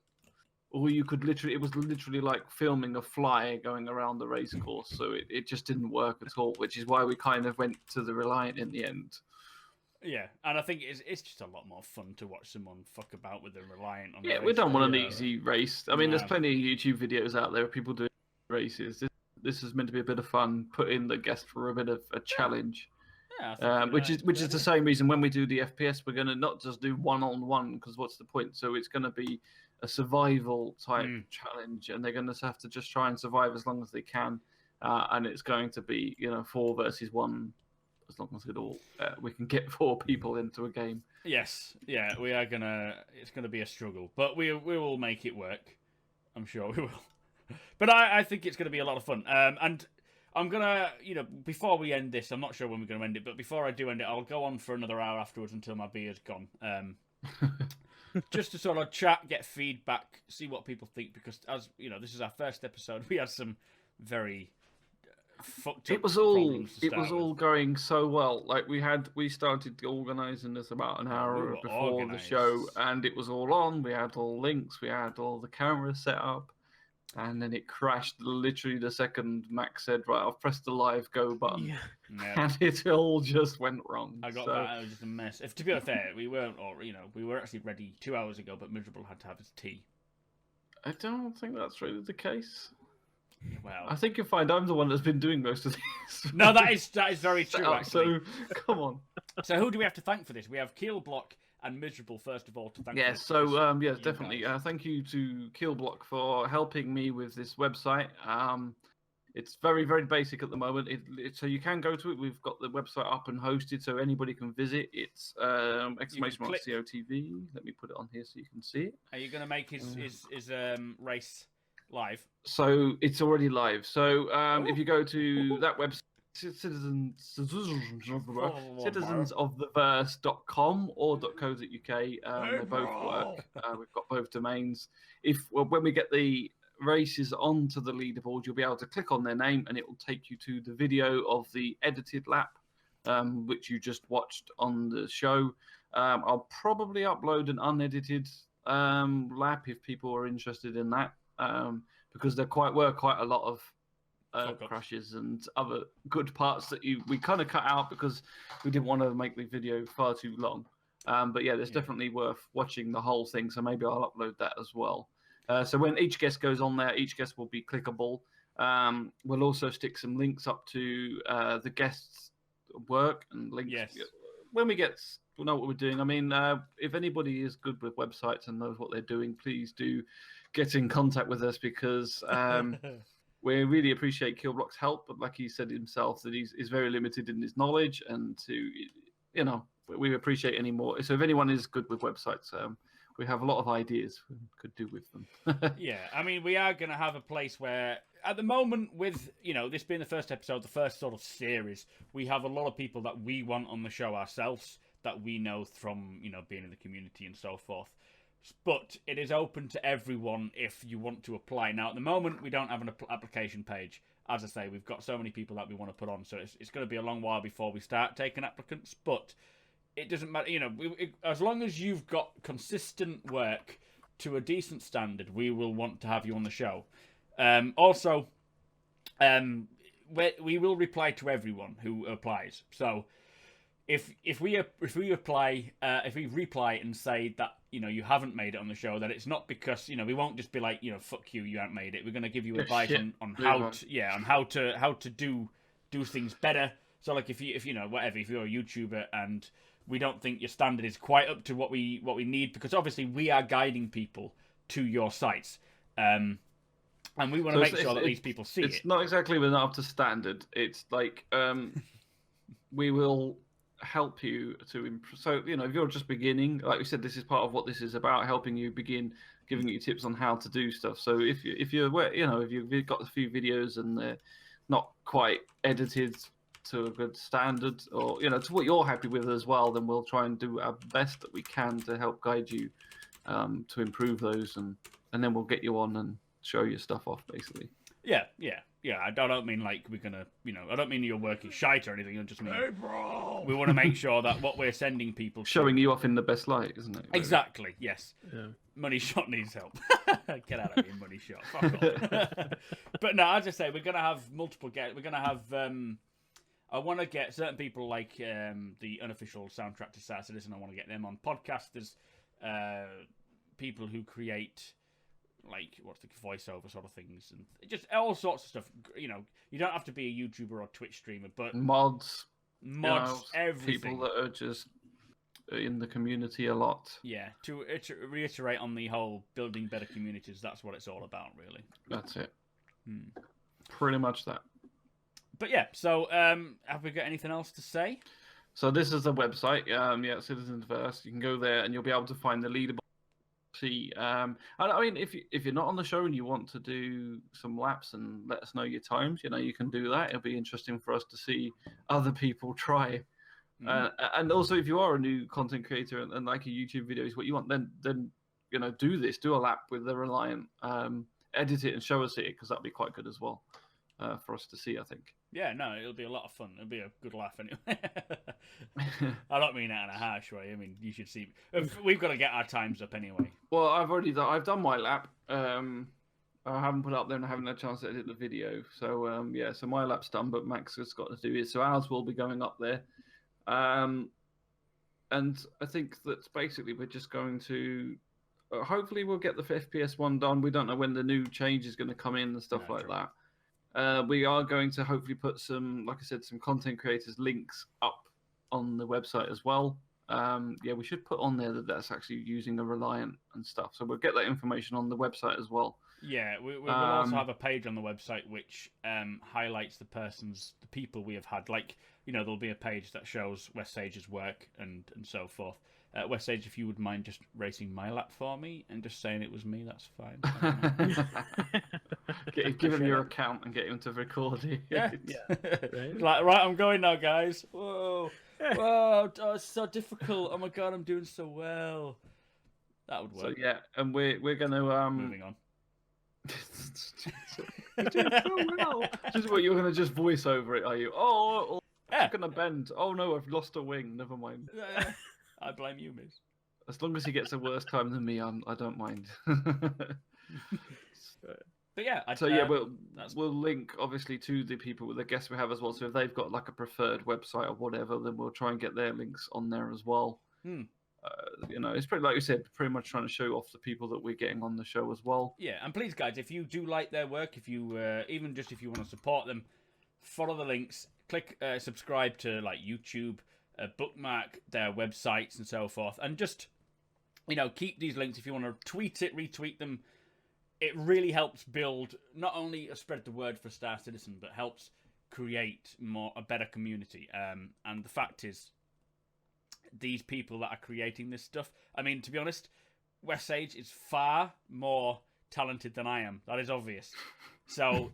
[SPEAKER 2] Or you could it was literally like filming a fly going around the race course. So it just didn't work at all, which is why we kind of went to the Reliant in the end.
[SPEAKER 1] Yeah, and I think it's just a lot more fun to watch someone fuck about with the Reliant on.
[SPEAKER 2] Yeah, we don't want an easy race. I mean, there's plenty of YouTube videos out there of people doing races. This is meant to be a bit of fun. Put in the guest for a bit of a challenge. Yeah, which is the same reason when we do the FPS, we're going to not just do 1-on-1 because what's the point? So it's going to be a survival type challenge, and they're going to have to just try and survive as long as they can. and it's going to be 4 versus 1, as long as we can get 4 people into a game.
[SPEAKER 1] Yes, yeah, we are gonna. It's gonna be a struggle, but we will make it work. I'm sure we will. But I think it's gonna be a lot of fun. And I'm gonna, before we end this, I'm not sure when we're gonna end it, but before I do end it, I'll go on for another hour afterwards until my beer's gone. Just to sort of chat, get feedback, see what people think, because as this is our first episode. We had some very fucked up
[SPEAKER 2] It was all going so well. Like we started organising this about an hour before the show, and it was all on. We had all links, we had all the cameras set up, and then it crashed literally the second Max said, "Right, I've pressed the live go button," and it all just went wrong.
[SPEAKER 1] I got that. It was just a mess. If to be fair, we weren't, or we were actually ready 2 hours ago, but MYZRABLE had to have his tea.
[SPEAKER 2] I don't think that's really the case.
[SPEAKER 1] Well,
[SPEAKER 2] I think you'll find I'm the one that's been doing most of this.
[SPEAKER 1] No, that is very true. Actually.
[SPEAKER 2] So come on.
[SPEAKER 1] So who do we have to thank for this? We have Keelblock and MYZRABLE first of all to thank.
[SPEAKER 2] Yes. Yes, definitely. Thank you to Keelblock for helping me with this website. It's very, very basic at the moment. So you can go to it. We've got the website up and hosted, so anybody can visit. It's !COTV. Let me put it on here so you can see it.
[SPEAKER 1] Are you going to make his race live?
[SPEAKER 2] So it's already live. So if you go to that website, citizensoftheverse.com or .co.uk, they both work. We've got both domains. When we get the races onto the leaderboard, you'll be able to click on their name and it will take you to the video of the edited lap, which you just watched on the show. I'll probably upload an unedited lap if people are interested in that, because there were quite a lot of crashes and other good parts that we kind of cut out because we didn't want to make the video far too long. But yeah, there's definitely worth watching the whole thing, so maybe I'll upload that as well. So when each guest goes on there, each guest will be clickable. We'll also stick some links up to the guests' work and links.
[SPEAKER 1] Yes.
[SPEAKER 2] When we'll know what we're doing. I mean, if anybody is good with websites and knows what they're doing, please do get in contact with us, because we really appreciate Keelblock's help. But like he said himself, that he's very limited in his knowledge, and we appreciate any more. So if anyone is good with websites, we have a lot of ideas we could do with them.
[SPEAKER 1] Yeah, I mean, we are going to have a place where, at the moment, with this being the first episode, the first sort of series, we have a lot of people that we want on the show ourselves, that we know from being in the community and so forth. But it is open to everyone if you want to apply. Now, at the moment, we don't have an application page. As I say, we've got so many people that we want to put on, so it's going to be a long while before we start taking applicants. But it doesn't matter, as long as you've got consistent work to a decent standard, we will want to have you on the show. Also, we will reply to everyone who applies. So if we reply and say that you haven't made it on the show, that it's not because we won't just be like fuck you, you haven't made it. We're going to give you advice on how to do things better. So like if you're a YouTuber and we don't think your standard is quite up to what we need, because obviously we are guiding people to your sites, and we want to make sure that these people see it.
[SPEAKER 2] It's not exactly we're not up to standard. It's like we will help you to improve. So if you're just beginning, like we said, this is part of what this is about, helping you begin, giving you tips on how to do stuff. So if you've got a few videos and they're not quite edited to a good standard, or to what you're happy with as well, then we'll try and do our best that we can to help guide you to improve those, and then we'll get you on and show your stuff off, basically.
[SPEAKER 1] Yeah. I don't mean like we're gonna, I don't mean your work is shite or anything. I just mean,
[SPEAKER 4] hey, bro,
[SPEAKER 1] we want to make sure that what we're sending people
[SPEAKER 2] showing you off in the best light, isn't it? Really?
[SPEAKER 1] Exactly. Yes.
[SPEAKER 3] Yeah.
[SPEAKER 1] Money Shot needs help. Get out of here, Money Shot. Fuck off. But no, as I say, we're gonna have multiple guests. We're gonna have. I want to get certain people like the unofficial soundtrack to Star Citizen. I want to get them on podcasters, people who create like what's the voiceover sort of things, and just all sorts of stuff. You don't have to be a YouTuber or Twitch streamer, but
[SPEAKER 2] mods,
[SPEAKER 1] everything.
[SPEAKER 2] People that are just in the community a lot.
[SPEAKER 1] Yeah, to reiterate on the whole building better communities. That's what it's all about, really.
[SPEAKER 2] That's it. Pretty much that.
[SPEAKER 1] But yeah, so have we got anything else to say?
[SPEAKER 2] So this is the website. Yeah, Citizens First. You can go there and you'll be able to find the leaderboard. See, I mean, if you're not on the show and you want to do some laps and let us know your times, you can do that. It'll be interesting for us to see other people try. And also, if you are a new content creator and like a YouTube video is what you want, then do this. Do a lap with the Reliant. Edit it and show us it, because that'd be quite good as well for us to see, I think.
[SPEAKER 1] Yeah, no, it'll be a lot of fun. It'll be a good laugh anyway. I don't mean that in a harsh way. I mean, you should see. We've got to get our times up anyway.
[SPEAKER 2] Well, I've done my lap. I haven't put it up there and I haven't had a chance to edit the video. So so my lap's done, but Max has got to do it. So ours will be going up there. And I think that basically we're just going to. Hopefully, we'll get the FPS one done. We don't know when the new change is going to come in and stuff like that. We are going to hopefully put some, like I said, some content creators links up on the website as well. We should put on there that that's actually using a Reliant and stuff. So we'll get that information on the website as well.
[SPEAKER 1] Yeah, we'll also have a page on the website which highlights the people we have had. Like, there'll be a page that shows WESTSAGE's work and so forth. WESTSAGE, if you would mind just racing my lap for me and just saying it was me, that's fine.
[SPEAKER 2] Give him your account and get him to record it.
[SPEAKER 1] Yeah. Right, I'm going now, guys. Whoa, oh, it's so difficult. Oh my god, I'm doing so well. That would work.
[SPEAKER 2] So yeah, and we're gonna
[SPEAKER 1] moving on.
[SPEAKER 2] You're doing so well. Just what, you're gonna just voice over it, are you? Oh, it's gonna bend. Oh no, I've lost a wing. Never mind.
[SPEAKER 1] I blame you, miss.
[SPEAKER 2] As long as he gets a worse time than me, I don't mind.
[SPEAKER 1] But yeah,
[SPEAKER 2] we'll link obviously to the people, the guests we have as well. So if they've got like a preferred website or whatever, then we'll try and get their links on there as well. It's pretty, like you said, pretty much trying to show off the people that we're getting on the show as well.
[SPEAKER 1] Yeah, and please, guys, if you do like their work, if you even just if you want to support them, follow the links, click subscribe to like YouTube, bookmark their websites and so forth, and just keep these links. If you want to tweet it, retweet them, it really helps build not only spread the word for Star Citizen, but helps create a better community. And the fact is, these people that are creating this stuff, I mean, to be honest, WESTSAGE is far more talented than I am. That is obvious. So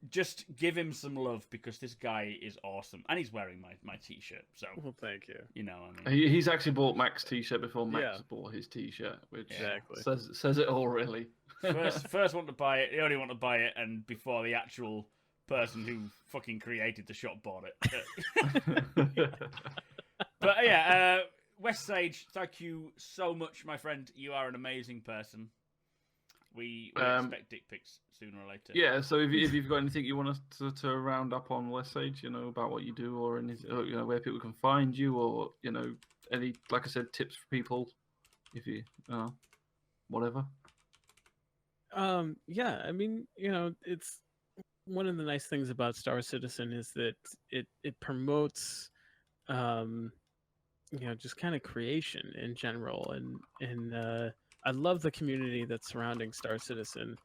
[SPEAKER 1] just give him some love, because this guy is awesome, and he's wearing my t-shirt. So
[SPEAKER 3] well, thank you.
[SPEAKER 1] I mean,
[SPEAKER 2] he's actually bought Mac's t-shirt before Max bought his t-shirt, which says it all, really.
[SPEAKER 1] First want to buy it, the only want to buy it, and before the actual person who fucking created the shop bought it. But yeah, WESTSAGE, thank you so much, my friend. You are an amazing person. We expect dick pics sooner or later.
[SPEAKER 2] Yeah, so if you've got anything you want us to round up on WESTSAGE, about what you do, or anything, where people can find you, or any, like I said, tips for people, if you whatever.
[SPEAKER 3] Yeah, I mean, it's one of the nice things about Star Citizen is that it promotes just kind of creation in general, and I love the community that's surrounding Star Citizen,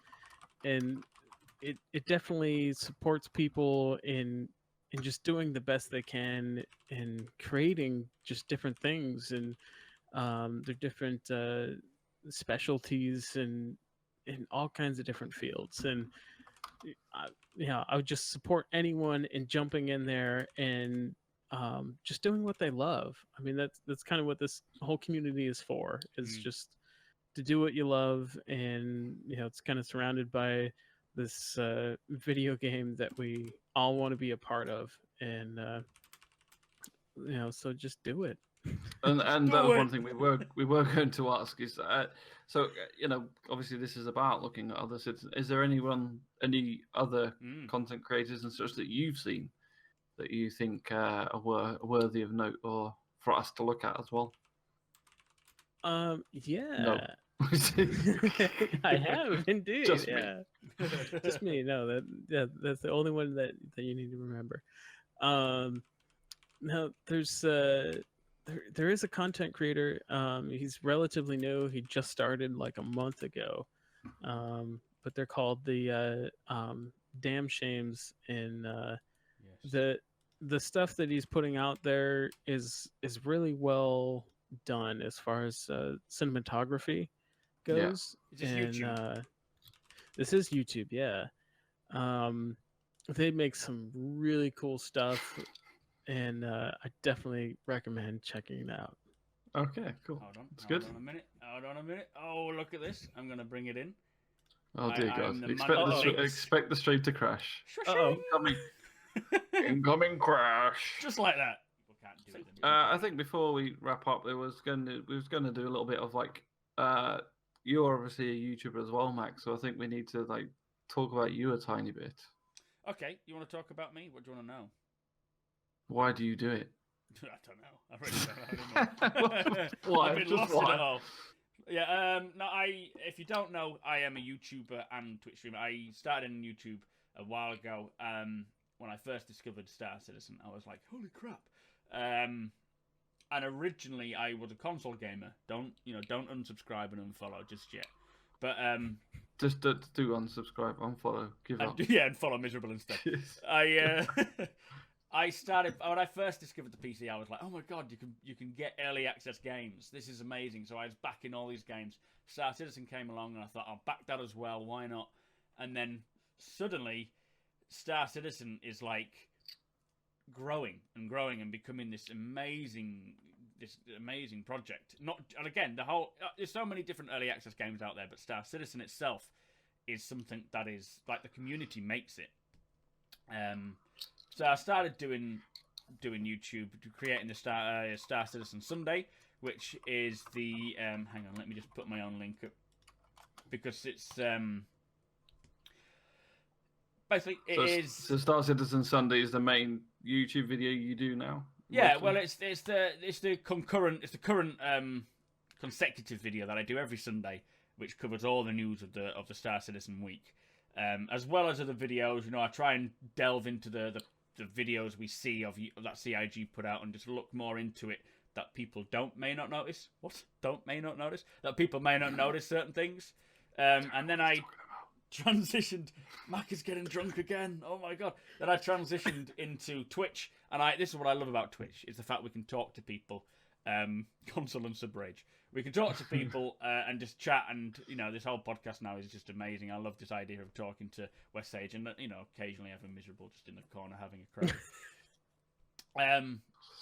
[SPEAKER 3] and it definitely supports people in just doing the best they can and creating just different things, and their different specialties and in all kinds of different fields. And I would just support anyone in jumping in there and just doing what they love. I mean, that's kind of what this whole community is for, is just to do what you love. And it's kind of surrounded by this video game that we all want to be a part of, and so just do it.
[SPEAKER 2] And that was one thing we were going to ask is so obviously this is about looking at other citizens. Is there any other content creators and such that you've seen that you think are worthy of note, or for us to look at as well?
[SPEAKER 3] Yeah.
[SPEAKER 2] No.
[SPEAKER 3] I have indeed.
[SPEAKER 2] Just
[SPEAKER 3] yeah. Just me. No, that's the only one that you need to remember. Now there is a content creator. He's relatively new. He just started like a month ago. But they're called the Damn Shames, and the stuff that he's putting out there is really well done as far as cinematography goes.
[SPEAKER 1] Yeah. Is this YouTube?
[SPEAKER 3] This is YouTube, yeah. They make some really cool stuff, and I definitely recommend checking it out.
[SPEAKER 2] Okay, cool. It's good.
[SPEAKER 1] Hold on a minute. Oh, look at this. I'm going to bring it in.
[SPEAKER 2] Oh, dear God. Expect the stream to crash.
[SPEAKER 3] Uh-oh.
[SPEAKER 2] Incoming crash.
[SPEAKER 1] Just like that. People can't do it.
[SPEAKER 2] I think before we wrap up, we was going to do a little bit of like, you're obviously a YouTuber as well, Max. So I think we need to like talk about you a tiny bit.
[SPEAKER 1] Okay, you want to talk about me? What do you want to know?
[SPEAKER 2] Why do you do it?
[SPEAKER 1] I don't know. I really don't know.
[SPEAKER 2] Why?
[SPEAKER 1] I've been lost in it all. Yeah. No. If you don't know, I am a YouTuber and Twitch streamer. I started in YouTube a while ago. When I first discovered Star Citizen, I was like, "Holy crap!" And originally, I was a console gamer. Don't unsubscribe and unfollow just yet. But
[SPEAKER 2] just do unsubscribe, unfollow, give up.
[SPEAKER 1] Yeah, and follow Miserable instead. I started when I first discovered the PC. I was like, "Oh my god, you can get early access games. This is amazing!" So I was backing all these games. Star Citizen came along, and I thought, "I'll back that as well. Why not?" And then suddenly, Star Citizen is like growing and becoming this amazing project. And again, there's so many different early access games out there, but Star Citizen itself is something that is like the community makes it. So I started doing YouTube, creating the Star Citizen Sunday, which is the hang on, let me just put my own link up because it's basically
[SPEAKER 2] So Star Citizen Sunday is the main YouTube video you do now.
[SPEAKER 1] Yeah, mostly? Well, it's the current consecutive video that I do every Sunday, which covers all the news of the Star Citizen week, as well as other videos. I try and delve into the videos we see of that CIG put out and just look more into it that people may not notice. That people may not notice certain things. And then I transitioned. Mac is getting drunk again. Oh my god! Then I transitioned into Twitch, and this is what I love about Twitch is the fact we can talk to people. Console and SuperMacBrothers. We can talk to people and just chat, and this whole podcast now is just amazing. I love this idea of talking to WESTSAGE, and occasionally having Miserable just in the corner having a cry.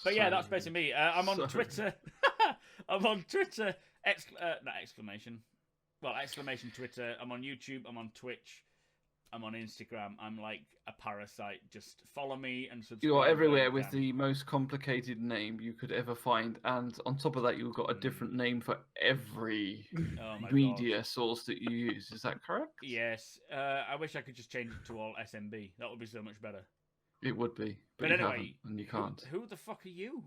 [SPEAKER 1] But yeah, that's basically me. I'm on Twitter. I'm on Twitter. Exclamation Twitter. I'm on YouTube. I'm on Twitch. I'm on Instagram. I'm like a parasite. Just follow me and subscribe.
[SPEAKER 2] You are everywhere with the most complicated name you could ever find, and on top of that, you've got a different name for every media source that you use. Is that correct?
[SPEAKER 1] Yes. I wish I could just change it to all SMB. That would be so much better.
[SPEAKER 2] It would be,
[SPEAKER 1] but
[SPEAKER 2] you
[SPEAKER 1] anyway,
[SPEAKER 2] haven't, and you can't.
[SPEAKER 1] Who the fuck are you?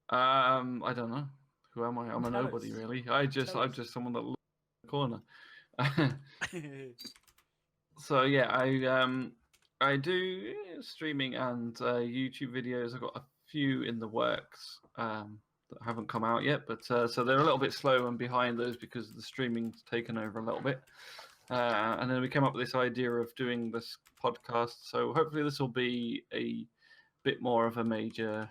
[SPEAKER 2] I don't know. Who am I? I'm a nobody, really. I'm just someone that lives in the corner. So yeah, I do streaming and YouTube videos. I've got a few in the works that haven't come out yet, but so they're a little bit slow and behind those because the streaming's taken over a little bit. And then we came up with this idea of doing this podcast. So hopefully this will be a bit more of a major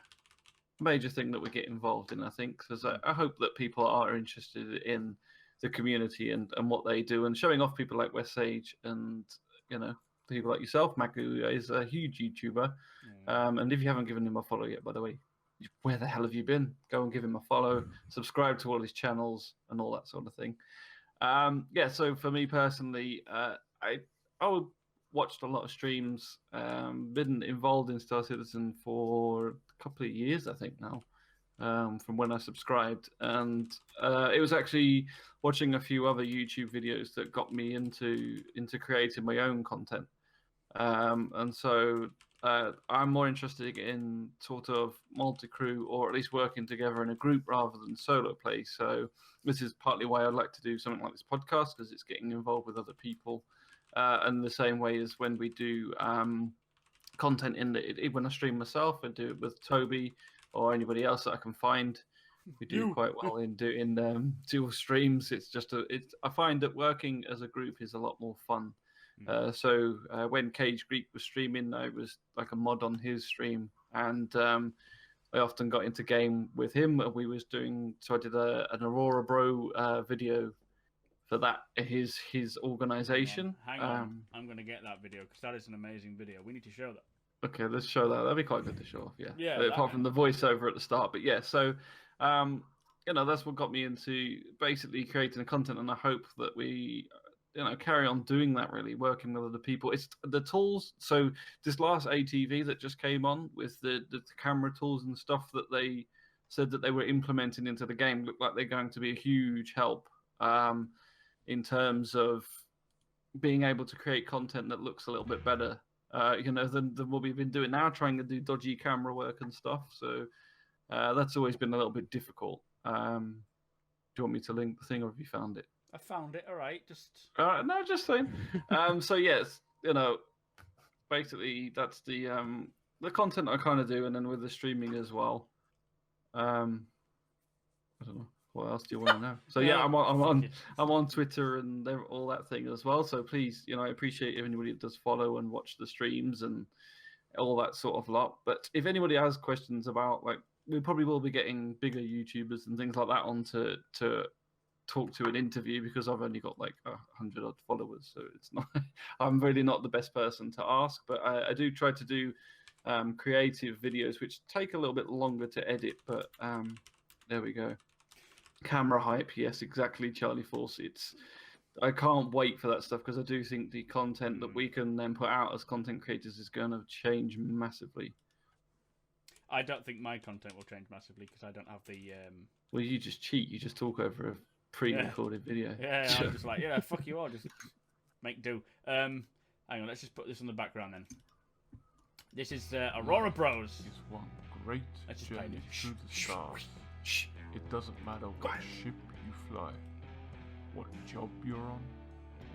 [SPEAKER 2] thing that we get involved in. I think because I hope that people are interested in the community and what they do, and showing off people like WESTSAGE and people like yourself, Mac, who is a huge YouTuber. And if you haven't given him a follow yet, by the way, where the hell have you been? Go and give him a follow, subscribe to all his channels and all that sort of thing. So for me personally, I watched a lot of streams, been involved in Star Citizen for a couple of years, I think now. From when I subscribed, and it was actually watching a few other YouTube videos that got me into creating my own content, and so I'm more interested in sort of multi-crew, or at least working together in a group rather than solo play. So this is partly why I'd like to do something like this podcast, because it's getting involved with other people, and the same way as when we do content when I stream myself, I do it with Toby or anybody else that I can find. We do quite well in doing dual streams. It's just I find that working as a group is a lot more fun So when Cage Greek was streaming, I was like a mod on his stream, and I often got into game with him. We was doing, so I did an Aurora Bro video for that, his organization.
[SPEAKER 1] Hang on. I'm going to get that video because that is an amazing video. We need to show that.
[SPEAKER 2] Okay, let's show that. That'd be quite good to show off.
[SPEAKER 1] Yeah.
[SPEAKER 2] Apart from the voiceover at the start, but yeah. So, that's what got me into basically creating the content, and I hope that we, carry on doing that. Really working with other people. It's the tools. So this last ATV that just came on with the camera tools and stuff that they said that they were implementing into the game look like they're going to be a huge help. In terms of being able to create content that looks a little bit better, than what we've been doing now, trying to do dodgy camera work and stuff. So that's always been a little bit difficult. Do you want me to link the thing, or have you found it?
[SPEAKER 1] I found it. All right,
[SPEAKER 2] no, just saying. So yes, basically that's the content I kind of do, and then with the streaming as well. I don't know. What else do you want to know? So yeah, I'm on Twitter and all that thing as well. So please, I appreciate if anybody that does follow and watch the streams and all that sort of lot. But if anybody has questions about, like, we probably will be getting bigger YouTubers and things like that on to talk to an interview, because I've only got like 100 odd followers, so it's not. I'm really not the best person to ask, but I do try to do creative videos which take a little bit longer to edit. But there we go. Camera hype, yes, exactly, Charlie Force. I can't wait for that stuff, because I do think the content that we can then put out as content creators is going to change massively.
[SPEAKER 1] I don't think my content will change massively because I don't have the.
[SPEAKER 2] Well, you just cheat. You just talk over a pre-recorded video.
[SPEAKER 1] Yeah, I'm just like, fuck you all, just make do. Hang on, let's just put this on the background then. This is Aurora Bros.
[SPEAKER 5] It's one great journey through the stars. It doesn't matter what ship you fly, what job you're on.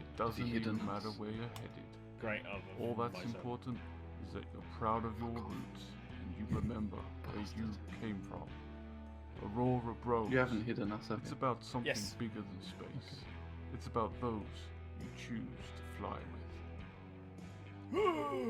[SPEAKER 5] It doesn't even matter where you're headed.
[SPEAKER 1] Great.
[SPEAKER 5] All that's important is that you're proud of your roots and you remember where you came from. Aurora Bros.
[SPEAKER 2] You haven't hidden us, have you?
[SPEAKER 5] It's about something bigger than space. Okay. It's about those you choose to fly with.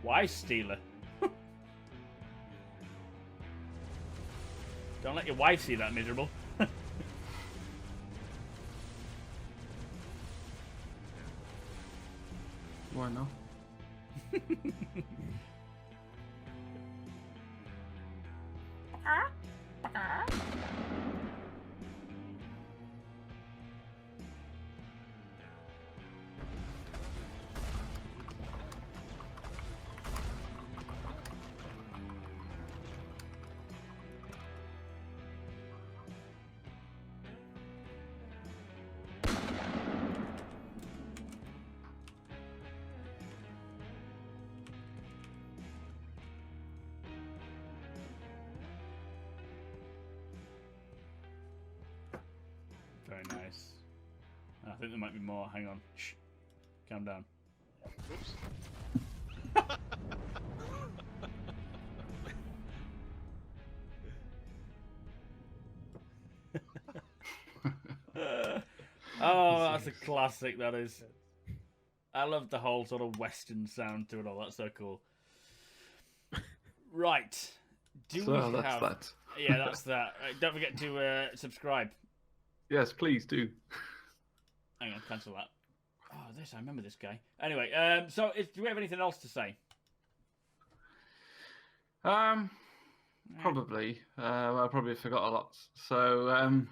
[SPEAKER 1] Wife stealer. Don't let your wife see that, miserable.
[SPEAKER 2] Why not?
[SPEAKER 1] Very nice. I think there might be more. Hang on. Shh. Calm down.
[SPEAKER 6] Oops.
[SPEAKER 1] Oh, that's a classic, that is. I love the whole sort of Western sound to it all. That's so cool. Right.
[SPEAKER 2] That's that.
[SPEAKER 1] Yeah, that's that. Don't forget to subscribe.
[SPEAKER 2] Yes, please do.
[SPEAKER 1] Hang on, cancel that. Oh, this, I remember this guy. Anyway, so do we have anything else to say?
[SPEAKER 2] Probably. I probably forgot a lot. So,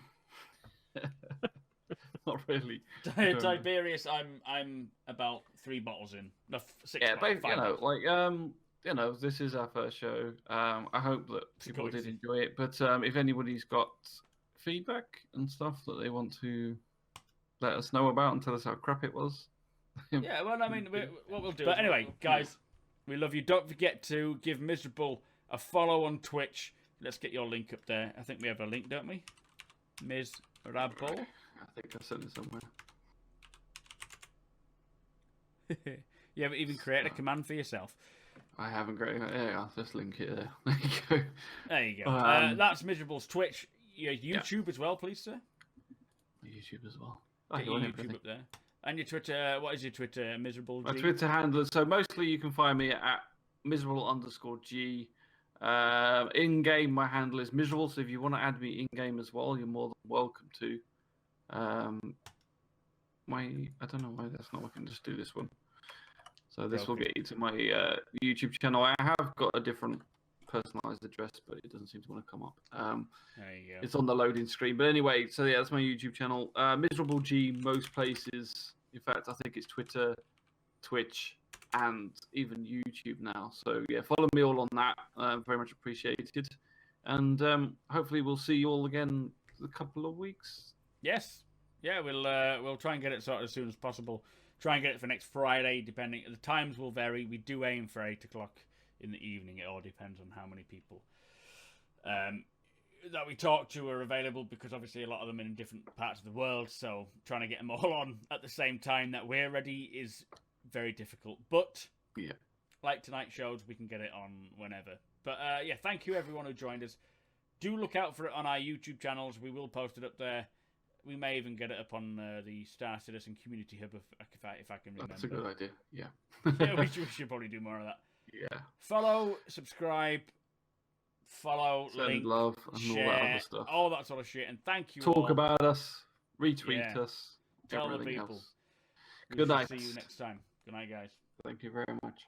[SPEAKER 2] not really.
[SPEAKER 1] Tiberius, I'm about 3 bottles in. No, 6.
[SPEAKER 2] Yeah,
[SPEAKER 1] bottles,
[SPEAKER 2] but
[SPEAKER 1] 5 bottles.
[SPEAKER 2] this is our first show. I hope that people did
[SPEAKER 1] easy.
[SPEAKER 2] enjoy it. But if anybody's got feedback and stuff that they want to let us know about and tell us how crap it was.
[SPEAKER 1] Yeah, well, I mean, what we'll do. But anyway, guys, we love you. Don't forget to give Miserable a follow on Twitch. Let's get your link up there. I think we have a link, don't we? MYZRABLE.
[SPEAKER 2] I think I sent it somewhere.
[SPEAKER 1] You haven't even created a command for yourself.
[SPEAKER 2] I haven't created it. Yeah, I'll just link it there. There you go.
[SPEAKER 1] There you go. That's Miserable's Twitch. Your YouTube as well, please, sir.
[SPEAKER 2] YouTube as well.
[SPEAKER 1] Get your YouTube up there. And your Twitter, what is your Twitter? Miserable G?
[SPEAKER 2] My Twitter handle, so mostly you can find me at miserable_G. In-game, my handle is miserable, so if you want to add me in-game as well, you're more than welcome to. I don't know why that's not working, just do this one. So this will get you to my YouTube channel. I have got a different personalized address, but it doesn't seem to want to come up.
[SPEAKER 1] There you go.
[SPEAKER 2] It's on the loading screen. But anyway, so yeah, that's my YouTube channel. Miserable G, most places. In fact, I think it's Twitter, Twitch, and even YouTube now. So yeah, follow me all on that. Very much appreciated. And hopefully we'll see you all again in a couple of weeks.
[SPEAKER 1] Yes. Yeah, we'll try and get it sorted as soon as possible. Try and get it for next Friday, depending. The times will vary. We do aim for 8 o'clock in the evening. It all depends on how many people that we talk to are available, because obviously a lot of them are in different parts of the world. So trying to get them all on at the same time that we're ready is very difficult. But
[SPEAKER 2] yeah,
[SPEAKER 1] like tonight's shows, we can get it on whenever. But yeah, thank you everyone who joined us. Do look out for it on our YouTube channels. We will post it up there. We may even get it up on the Star Citizen Community Hub if I can remember.
[SPEAKER 2] That's a good idea. Yeah.
[SPEAKER 1] Yeah, we should probably do more of that.
[SPEAKER 2] Yeah.
[SPEAKER 1] Follow, subscribe,
[SPEAKER 2] send
[SPEAKER 1] link,
[SPEAKER 2] love, and
[SPEAKER 1] share,
[SPEAKER 2] all that other stuff.
[SPEAKER 1] all that sort of shit. And thank you.
[SPEAKER 2] Talk
[SPEAKER 1] all.
[SPEAKER 2] about us, retweet us,
[SPEAKER 1] tell the
[SPEAKER 2] everything
[SPEAKER 1] people.
[SPEAKER 2] else.
[SPEAKER 1] We
[SPEAKER 2] Good
[SPEAKER 1] shall
[SPEAKER 2] night.
[SPEAKER 1] See you next time. Good night, guys.
[SPEAKER 2] Thank you very much.